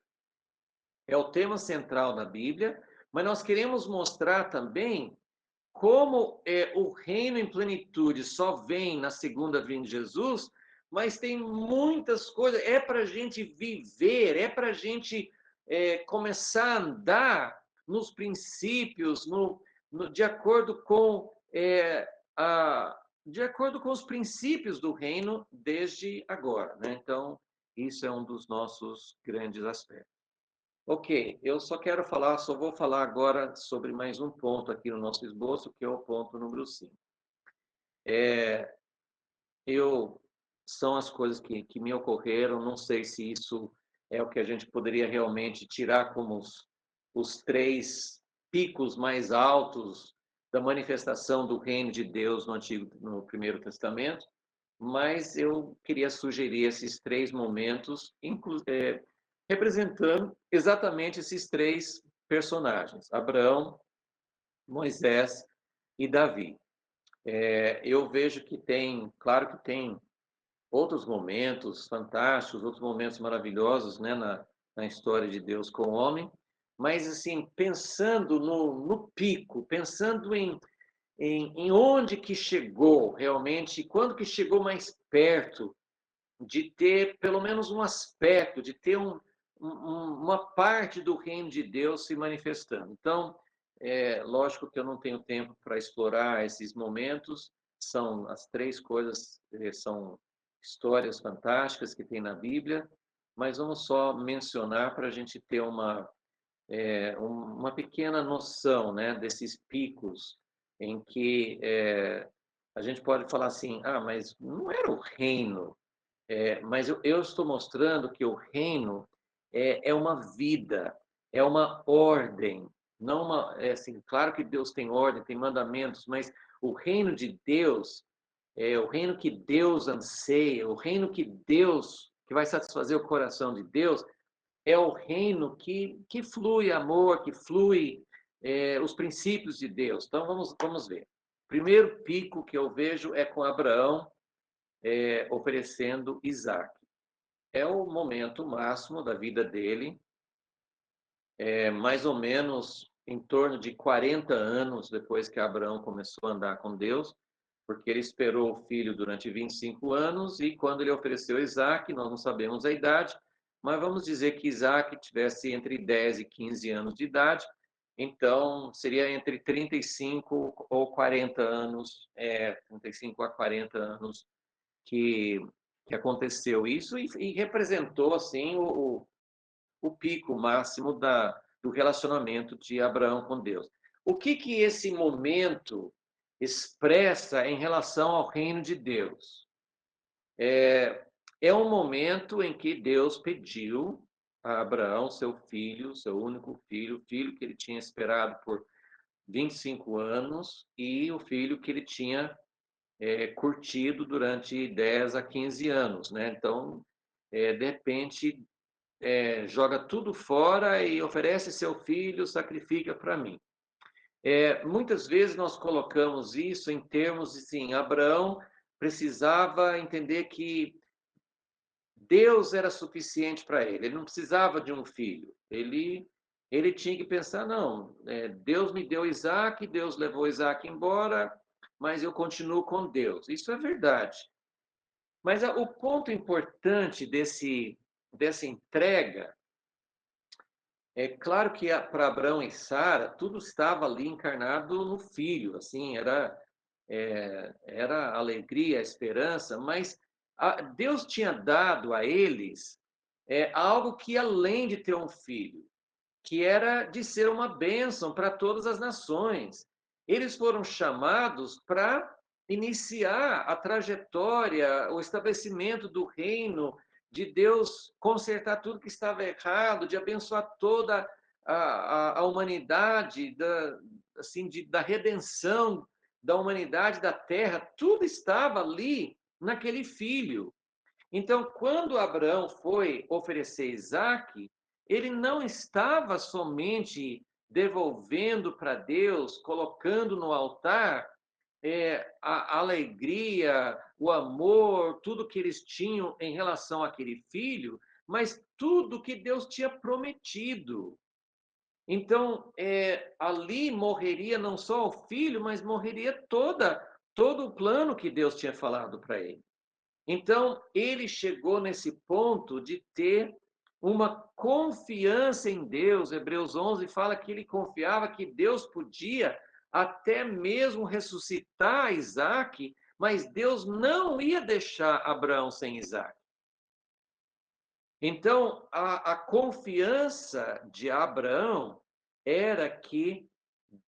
é o tema central da Bíblia, mas nós queremos mostrar também como o reino em plenitude só vem na segunda vinda de Jesus, mas tem muitas coisas, é para a gente viver, é para a gente começar a andar nos princípios, de acordo com de acordo com os princípios do reino desde agora, né? Então, isso é um dos nossos grandes aspectos. Ok, eu só vou falar agora sobre mais um ponto aqui no nosso esboço, que é o ponto número 5. São as coisas que me ocorreram, não sei se isso é o que a gente poderia realmente tirar como os 3 picos mais altos da manifestação do reino de Deus no Primeiro Testamento, mas eu queria sugerir esses 3 momentos, representando exatamente esses 3 personagens: Abraão, Moisés e Davi. Eu vejo que claro que tem outros momentos fantásticos, outros momentos maravilhosos, né, na história de Deus com o homem, mas assim, pensando no pico, pensando em onde que chegou realmente, quando que chegou mais perto de ter pelo menos um aspecto, de ter uma parte do reino de Deus se manifestando. Então, lógico que eu não tenho tempo para explorar esses momentos, são as 3 coisas, são histórias fantásticas que tem na Bíblia, mas vamos só mencionar para a gente ter uma pequena noção, né, desses picos em que a gente pode falar assim, mas não era o reino, mas eu estou mostrando que o reino é uma vida, é uma ordem, não assim, claro que Deus tem ordem, tem mandamentos, mas o reino de Deus é o reino que Deus anseia, o reino que vai satisfazer o coração de Deus, é o reino que flui amor, que flui os princípios de Deus. Então, vamos ver. Primeiro pico que eu vejo é com Abraão oferecendo Isaac. É o momento máximo da vida dele, mais ou menos em torno de 40 anos depois que Abraão começou a andar com Deus, porque ele esperou o filho durante 25 anos e quando ele ofereceu Isaac, nós não sabemos a idade, mas vamos dizer que Isaac tivesse entre 10 e 15 anos de idade, então seria entre 35 ou 40 anos, 35 a 40 anos que aconteceu isso e representou assim o pico máximo do relacionamento de Abraão com Deus. O que esse momento expressa em relação ao reino de Deus? É um momento em que Deus pediu a Abraão, seu filho, seu único filho, o filho que ele tinha esperado por 25 anos e o filho que ele tinha curtido durante 10 a 15 anos, né? Então, de repente, joga tudo fora e oferece seu filho, sacrifica para mim. Muitas vezes nós colocamos isso em termos de, sim, Abraão precisava entender que Deus era suficiente para ele não precisava de um filho, ele tinha que pensar, não, Deus me deu Isaac, Deus levou Isaac embora, mas eu continuo com Deus. Isso é verdade. Mas o ponto importante dessa entrega é claro que para Abraão e Sara tudo estava ali encarnado no filho, assim, era a alegria, a esperança, mas Deus tinha dado a eles algo que além de ter um filho, que era de ser uma bênção para todas as nações. Eles foram chamados para iniciar a trajetória, o estabelecimento do reino de Deus consertar tudo que estava errado, de abençoar toda a humanidade, da redenção da humanidade, da terra, tudo estava ali naquele filho. Então, quando Abraão foi oferecer Isaque, ele não estava somente devolvendo para Deus, colocando no altar a alegria, o amor, tudo que eles tinham em relação àquele filho, mas tudo que Deus tinha prometido. Então, ali morreria não só o filho, mas morreria todo o plano que Deus tinha falado para ele. Então, ele chegou nesse ponto de ter uma confiança em Deus. Hebreus 11 fala que ele confiava que Deus podia até mesmo ressuscitar Isaac, mas Deus não ia deixar Abraão sem Isaac. Então, a confiança de Abraão era que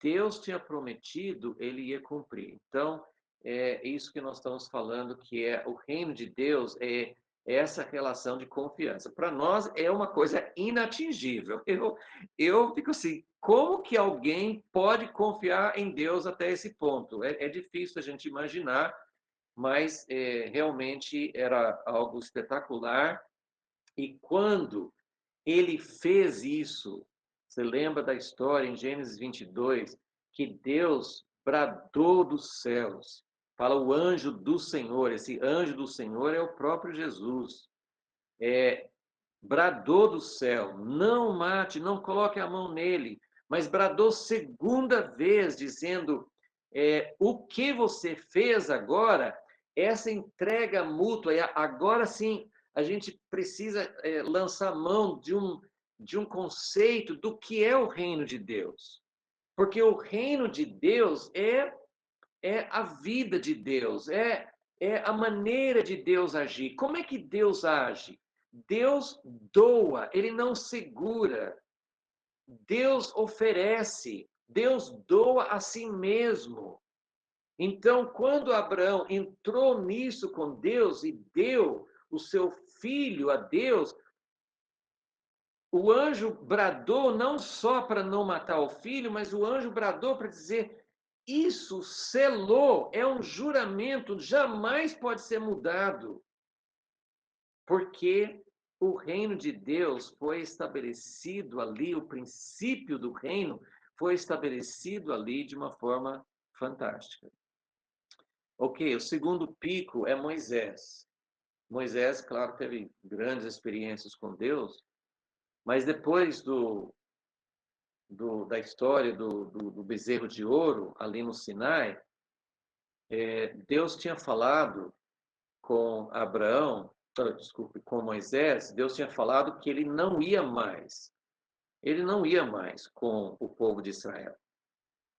Deus tinha prometido, ele ia cumprir. Então, é isso que nós estamos falando, que é o reino de Deus, é essa relação de confiança. Para nós, é uma coisa inatingível. Eu fico assim, como que alguém pode confiar em Deus até esse ponto? É difícil a gente imaginar, mas realmente era algo espetacular. E quando ele fez isso, você lembra da história em Gênesis 22, que Deus bradou dos céus, fala o anjo do Senhor, esse anjo do Senhor é o próprio Jesus, bradou do céu, não mate, não coloque a mão nele, mas bradou segunda vez, dizendo, o que você fez agora, essa entrega mútua, agora sim, a gente precisa lançar mão de um conceito do que é o reino de Deus. Porque o reino de Deus é a vida de Deus, é a maneira de Deus agir. Como é que Deus age? Deus doa, ele não segura. Deus oferece, Deus doa a si mesmo. Então, quando Abraão entrou nisso com Deus e deu o seu filho a Deus, o anjo bradou não só para não matar o filho, mas o anjo bradou para dizer: isso selou, é um juramento, jamais pode ser mudado. Porque o reino de Deus foi estabelecido ali, o princípio do reino foi estabelecido ali de uma forma fantástica. Ok, o segundo pico é Moisés. Moisés, claro, teve grandes experiências com Deus, mas depois da história do bezerro de ouro, ali no Sinai, Deus tinha falado com Abraão, desculpe, com Moisés, Deus tinha falado que ele não ia mais com o povo de Israel.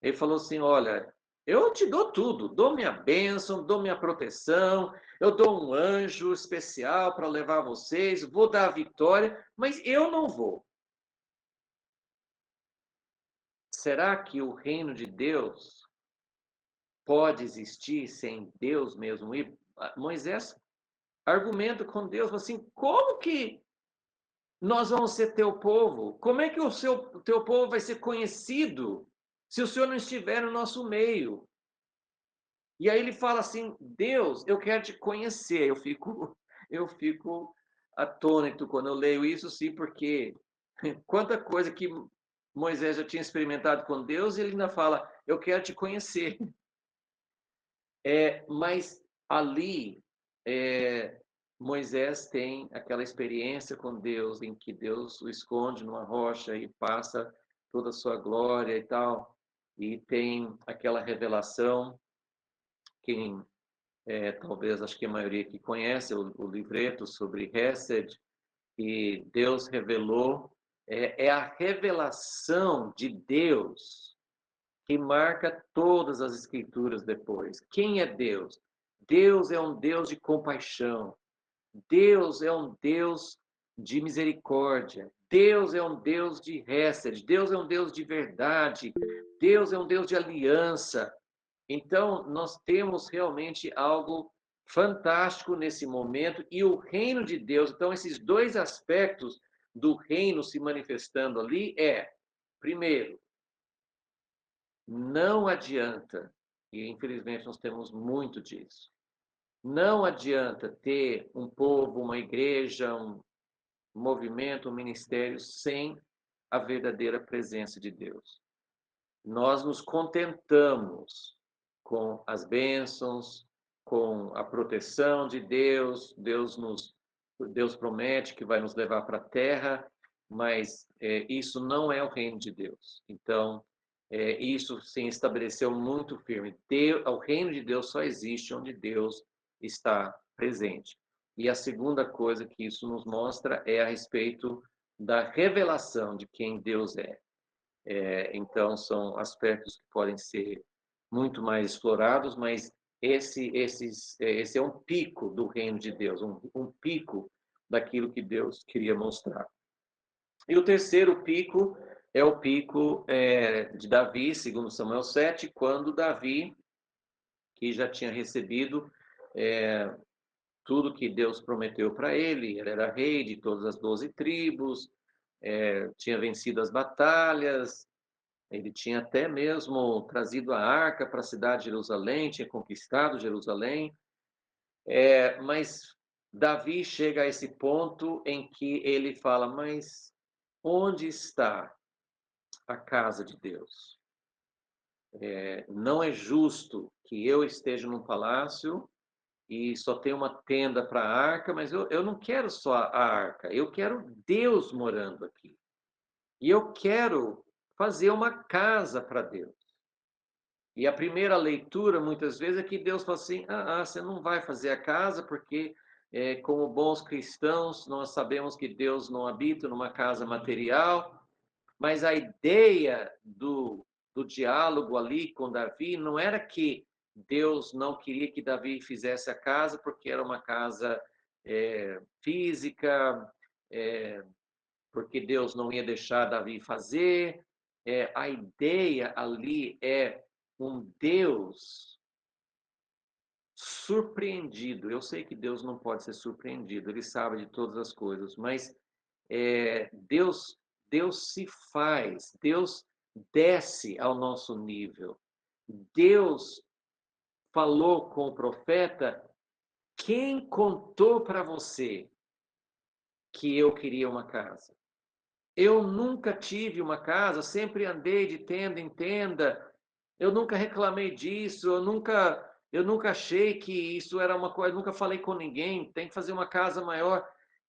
Ele falou assim, olha, eu te dou tudo, dou minha bênção, dou minha proteção, eu dou um anjo especial para levar vocês, vou dar a vitória, mas eu não vou. Será que o reino de Deus pode existir sem Deus mesmo ir? Moisés argumenta com Deus, assim, como que nós vamos ser teu povo? Como é que o teu povo vai ser conhecido se o Senhor não estiver no nosso meio? E aí ele fala assim, Deus, eu quero te conhecer. Eu fico atônito quando eu leio isso, sim, porque quanta coisa que Moisés já tinha experimentado com Deus, e ele ainda fala, eu quero te conhecer. Mas ali, Moisés tem aquela experiência com Deus, em que Deus o esconde numa rocha e passa toda a sua glória e tal, e tem aquela revelação, quem talvez, acho que a maioria que conhece o livreto sobre Hesed, que Deus revelou, é a revelação de Deus que marca todas as escrituras depois. Quem é Deus? Deus é um Deus de compaixão. Deus é um Deus de misericórdia. Deus é um Deus de Hesed. Deus é um Deus de verdade. Deus é um Deus de aliança. Então, nós temos realmente algo fantástico nesse momento, e o reino de Deus. Então, esses dois aspectos do reino se manifestando ali primeiro, não adianta, e infelizmente nós temos muito disso, não adianta ter um povo, uma igreja, um movimento, um ministério sem a verdadeira presença de Deus. Nós nos contentamos com as bênçãos, com a proteção de Deus. Deus promete que vai nos levar para a terra, mas isso não é o reino de Deus. Então, isso se estabeleceu muito firme. O reino de Deus só existe onde Deus está presente. E a segunda coisa que isso nos mostra é a respeito da revelação de quem Deus é. Então, são aspectos que podem ser muito mais explorados, mas esse é um pico do reino de Deus, um pico daquilo que Deus queria mostrar. E o terceiro pico é o pico de Davi, segundo Samuel 7, quando Davi, que já tinha recebido tudo que Deus prometeu para ele era rei de todas as 12 tribos, tinha vencido as batalhas, ele tinha até mesmo trazido a arca para a cidade de Jerusalém, tinha conquistado Jerusalém, mas Davi chega a esse ponto em que ele fala, mas onde está a casa de Deus? Não é justo que eu esteja num palácio e só tenha uma tenda para a arca, mas eu não quero só a arca, eu quero Deus morando aqui. E eu quero fazer uma casa para Deus. E a primeira leitura, muitas vezes, é que Deus fala assim, você não vai fazer a casa, porque, como bons cristãos, nós sabemos que Deus não habita numa casa material, mas a ideia do diálogo ali com Davi não era que Deus não queria que Davi fizesse a casa, porque era uma casa física, porque Deus não ia deixar Davi fazer. A ideia ali é um Deus surpreendido. Eu sei que Deus não pode ser surpreendido, ele sabe de todas as coisas, mas Deus se faz, Deus desce ao nosso nível. Deus falou com o profeta, quem contou para você que eu queria uma casa? Eu nunca tive uma casa, sempre andei de tenda em tenda, eu nunca reclamei disso, eu nunca achei que isso era uma coisa, nunca falei com ninguém, tem que fazer uma casa maior.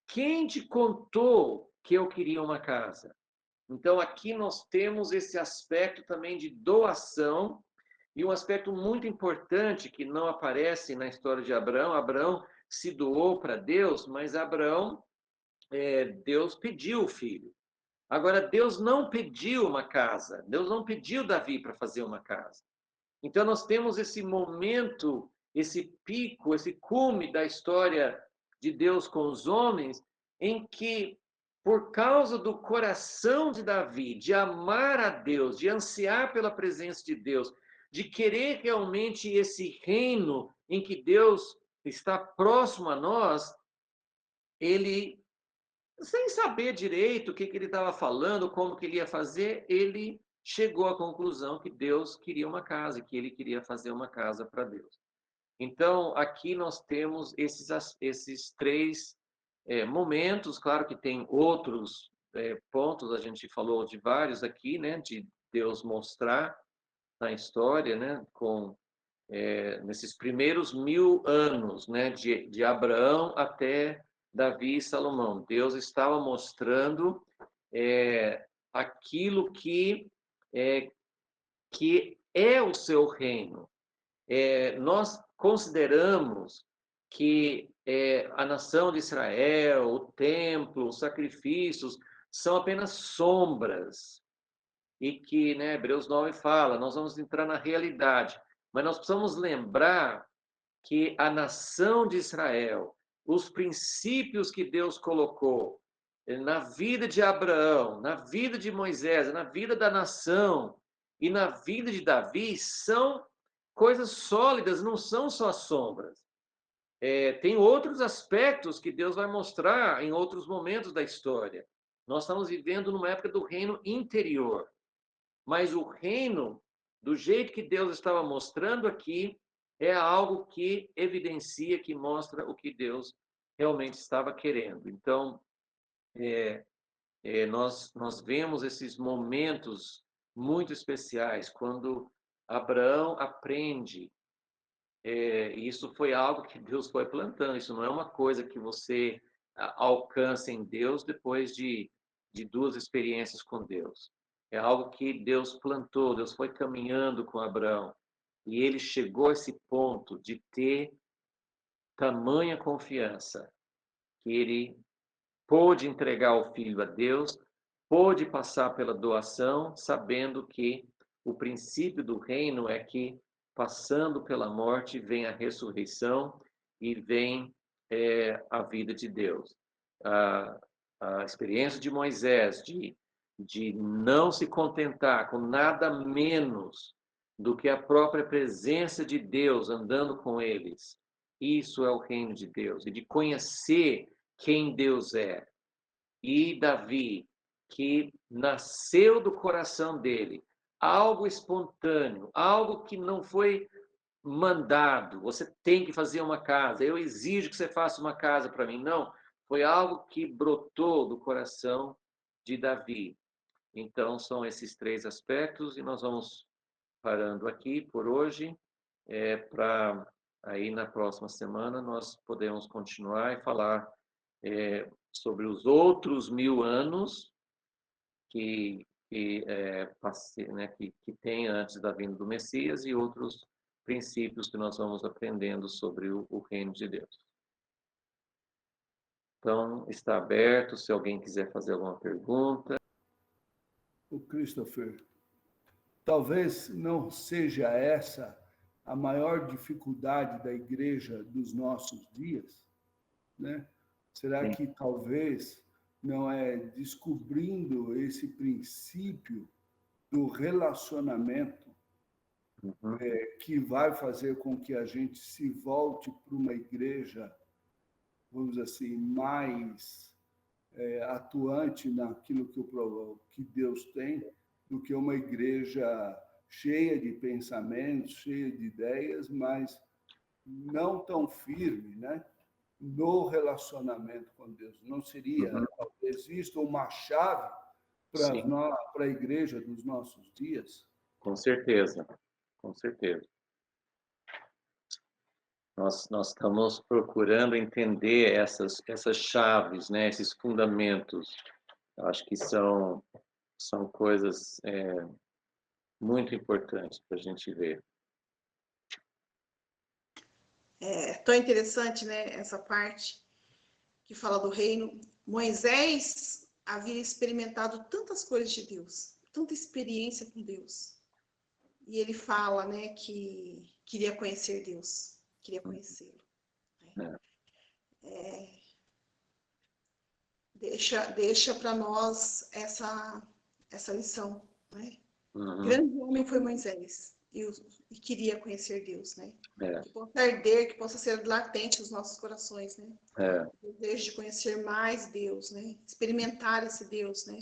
Quem te contou que eu queria uma casa? Então, aqui nós temos esse aspecto também de doação, e um aspecto muito importante que não aparece na história de Abraão. Abraão se doou para Deus, mas Abraão, Deus pediu o filho. Agora, Deus não pediu uma casa, Deus não pediu Davi para fazer uma casa. Então, nós temos esse momento, esse pico, esse cume da história de Deus com os homens, em que, por causa do coração de Davi, de amar a Deus, de ansiar pela presença de Deus, de querer realmente esse reino em que Deus está próximo a nós, ele, sem saber direito o que ele estava falando, como que ele ia fazer, ele chegou à conclusão que Deus queria uma casa, que ele queria fazer uma casa para Deus. Então, aqui nós temos esses três momentos. Claro que tem outros pontos, a gente falou de vários aqui, né, de Deus mostrar na história, né, nesses primeiros 1000 anos, né, de Abraão até Davi e Salomão. Deus estava mostrando aquilo que é o seu reino. Nós consideramos que a nação de Israel, o templo, os sacrifícios, são apenas sombras. E que, né, Hebreus 9 fala, nós vamos entrar na realidade. Mas nós precisamos lembrar que a nação de Israel, os princípios que Deus colocou na vida de Abraão, na vida de Moisés, na vida da nação e na vida de Davi, são coisas sólidas, não são só sombras. tem outros aspectos que Deus vai mostrar em outros momentos da história. Nós estamos vivendo numa época do reino interior, mas o reino, do jeito que Deus estava mostrando aqui, é algo que evidencia, que mostra o que Deus realmente estava querendo. Então, nós vemos esses momentos muito especiais, quando Abraão aprende. Isso foi algo que Deus foi plantando, isso não é uma coisa que você alcança em Deus depois de duas experiências com Deus. É algo que Deus plantou, Deus foi caminhando com Abraão, e ele chegou a esse ponto de ter tamanha confiança que ele pôde entregar o filho a Deus, pôde passar pela doação, sabendo que o princípio do reino é que, passando pela morte, vem a ressurreição e vem a vida de Deus. A experiência de Moisés de não se contentar com nada menos do que a própria presença de Deus andando com eles, isso é o reino de Deus, e de conhecer quem Deus é. E Davi, que nasceu do coração dele, algo espontâneo, algo que não foi mandado. Você tem que fazer uma casa, eu exijo que você faça uma casa para mim. Não, foi algo que brotou do coração de Davi. Então, são esses três aspectos, e nós vamos parando aqui por hoje, para aí na próxima semana nós podemos continuar e falar sobre os outros 1000 anos que tem antes da vinda do Messias, e outros princípios que nós vamos aprendendo sobre o reino de Deus. Então, está aberto, se alguém quiser fazer alguma pergunta. O Christopher, talvez não seja essa a maior dificuldade da igreja dos nossos dias, né? Será que talvez não é descobrindo esse princípio do relacionamento que vai fazer com que a gente se volte para uma igreja, vamos dizer assim, mais atuante naquilo que Deus tem, do que uma igreja cheia de pensamentos, cheia de ideias, mas não tão firme, né? No relacionamento com Deus. Não seria, talvez, isto uma chave para a igreja dos nossos dias? Com certeza, com certeza. Nós estamos procurando entender essas chaves, né? Esses fundamentos. Eu acho que são coisas muito importantes para a gente ver. É tão interessante, né, essa parte que fala do reino. Moisés havia experimentado tantas coisas de Deus, tanta experiência com Deus. E ele fala, né, que queria conhecer Deus, queria conhecê-lo. Deixa para nós essa lição, né? Grande homem foi Moisés e queria conhecer Deus, né? Que possa arder, que possa ser latente nos nossos corações, né? O desejo de conhecer mais Deus, né? Experimentar esse Deus, né?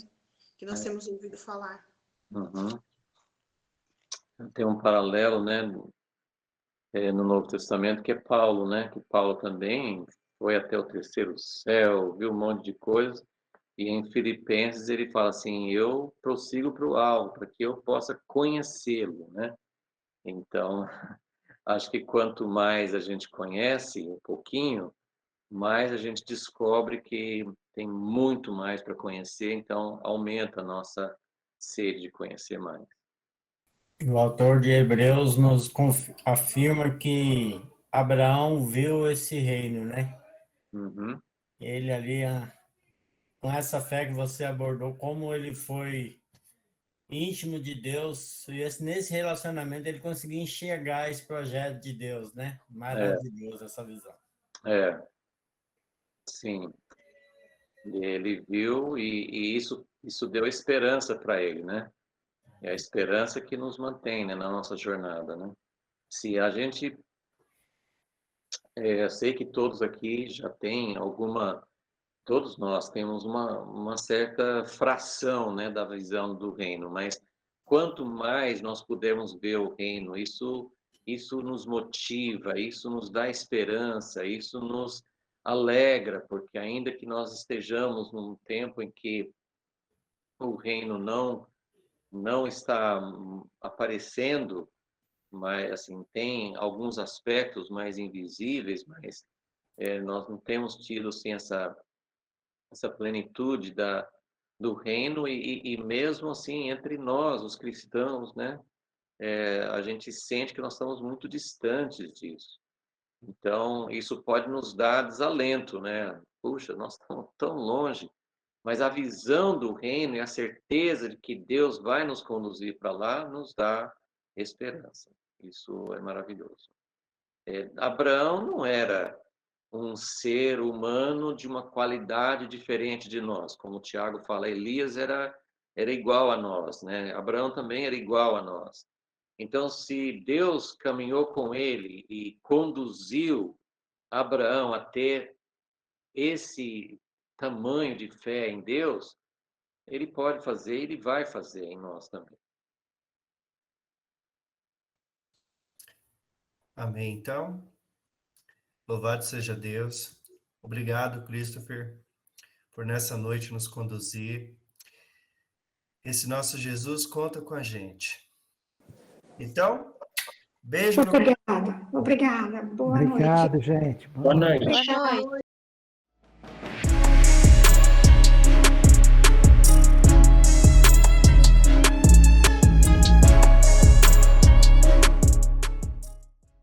Que nós temos ouvido falar. Tem um paralelo, né, no Novo Testamento, que é Paulo, né? Que Paulo também foi até o terceiro céu, viu um monte de coisa. E em Filipenses ele fala assim: eu prossigo para o alvo, para que eu possa conhecê-lo, né? Então, acho que quanto mais a gente conhece um pouquinho, mais a gente descobre que tem muito mais para conhecer, então aumenta a nossa sede de conhecer mais. O autor de Hebreus nos afirma que Abraão viu esse reino, né? Ele ali, com essa fé que você abordou, como ele foi íntimo de Deus, e nesse relacionamento ele conseguiu enxergar esse projeto de Deus, né? Maravilhoso essa visão. Sim. Ele viu e isso deu esperança para ele, né? É a esperança que nos mantém, né, na nossa jornada, né? Se a gente Eu sei que todos aqui já têm todos nós temos uma certa fração, né, da visão do reino, mas quanto mais nós pudermos ver o reino, isso nos motiva, isso nos dá esperança, isso nos alegra, porque ainda que nós estejamos num tempo em que o reino não está aparecendo, mas assim tem alguns aspectos mais invisíveis, mas nós não temos tido assim essa plenitude do reino e mesmo assim entre nós, os cristãos, né, a gente sente que nós estamos muito distantes disso. Então isso pode nos dar desalento, né? Puxa, nós estamos tão longe. Mas a visão do reino e a certeza de que Deus vai nos conduzir para lá nos dá esperança. Isso é maravilhoso. Abraão não era um ser humano de uma qualidade diferente de nós. Como o Tiago fala, Elias era igual a nós, né? Abraão também era igual a nós. Então, se Deus caminhou com ele e conduziu Abraão a ter esse tamanho de fé em Deus, ele pode fazer, ele vai fazer em nós também. Amém. Então, louvado seja Deus. Obrigado, Christopher, por nessa noite nos conduzir. Esse nosso Jesus conta com a gente. Então, beijo. Obrigada. Boa noite. Obrigado, gente. Boa noite. Boa noite.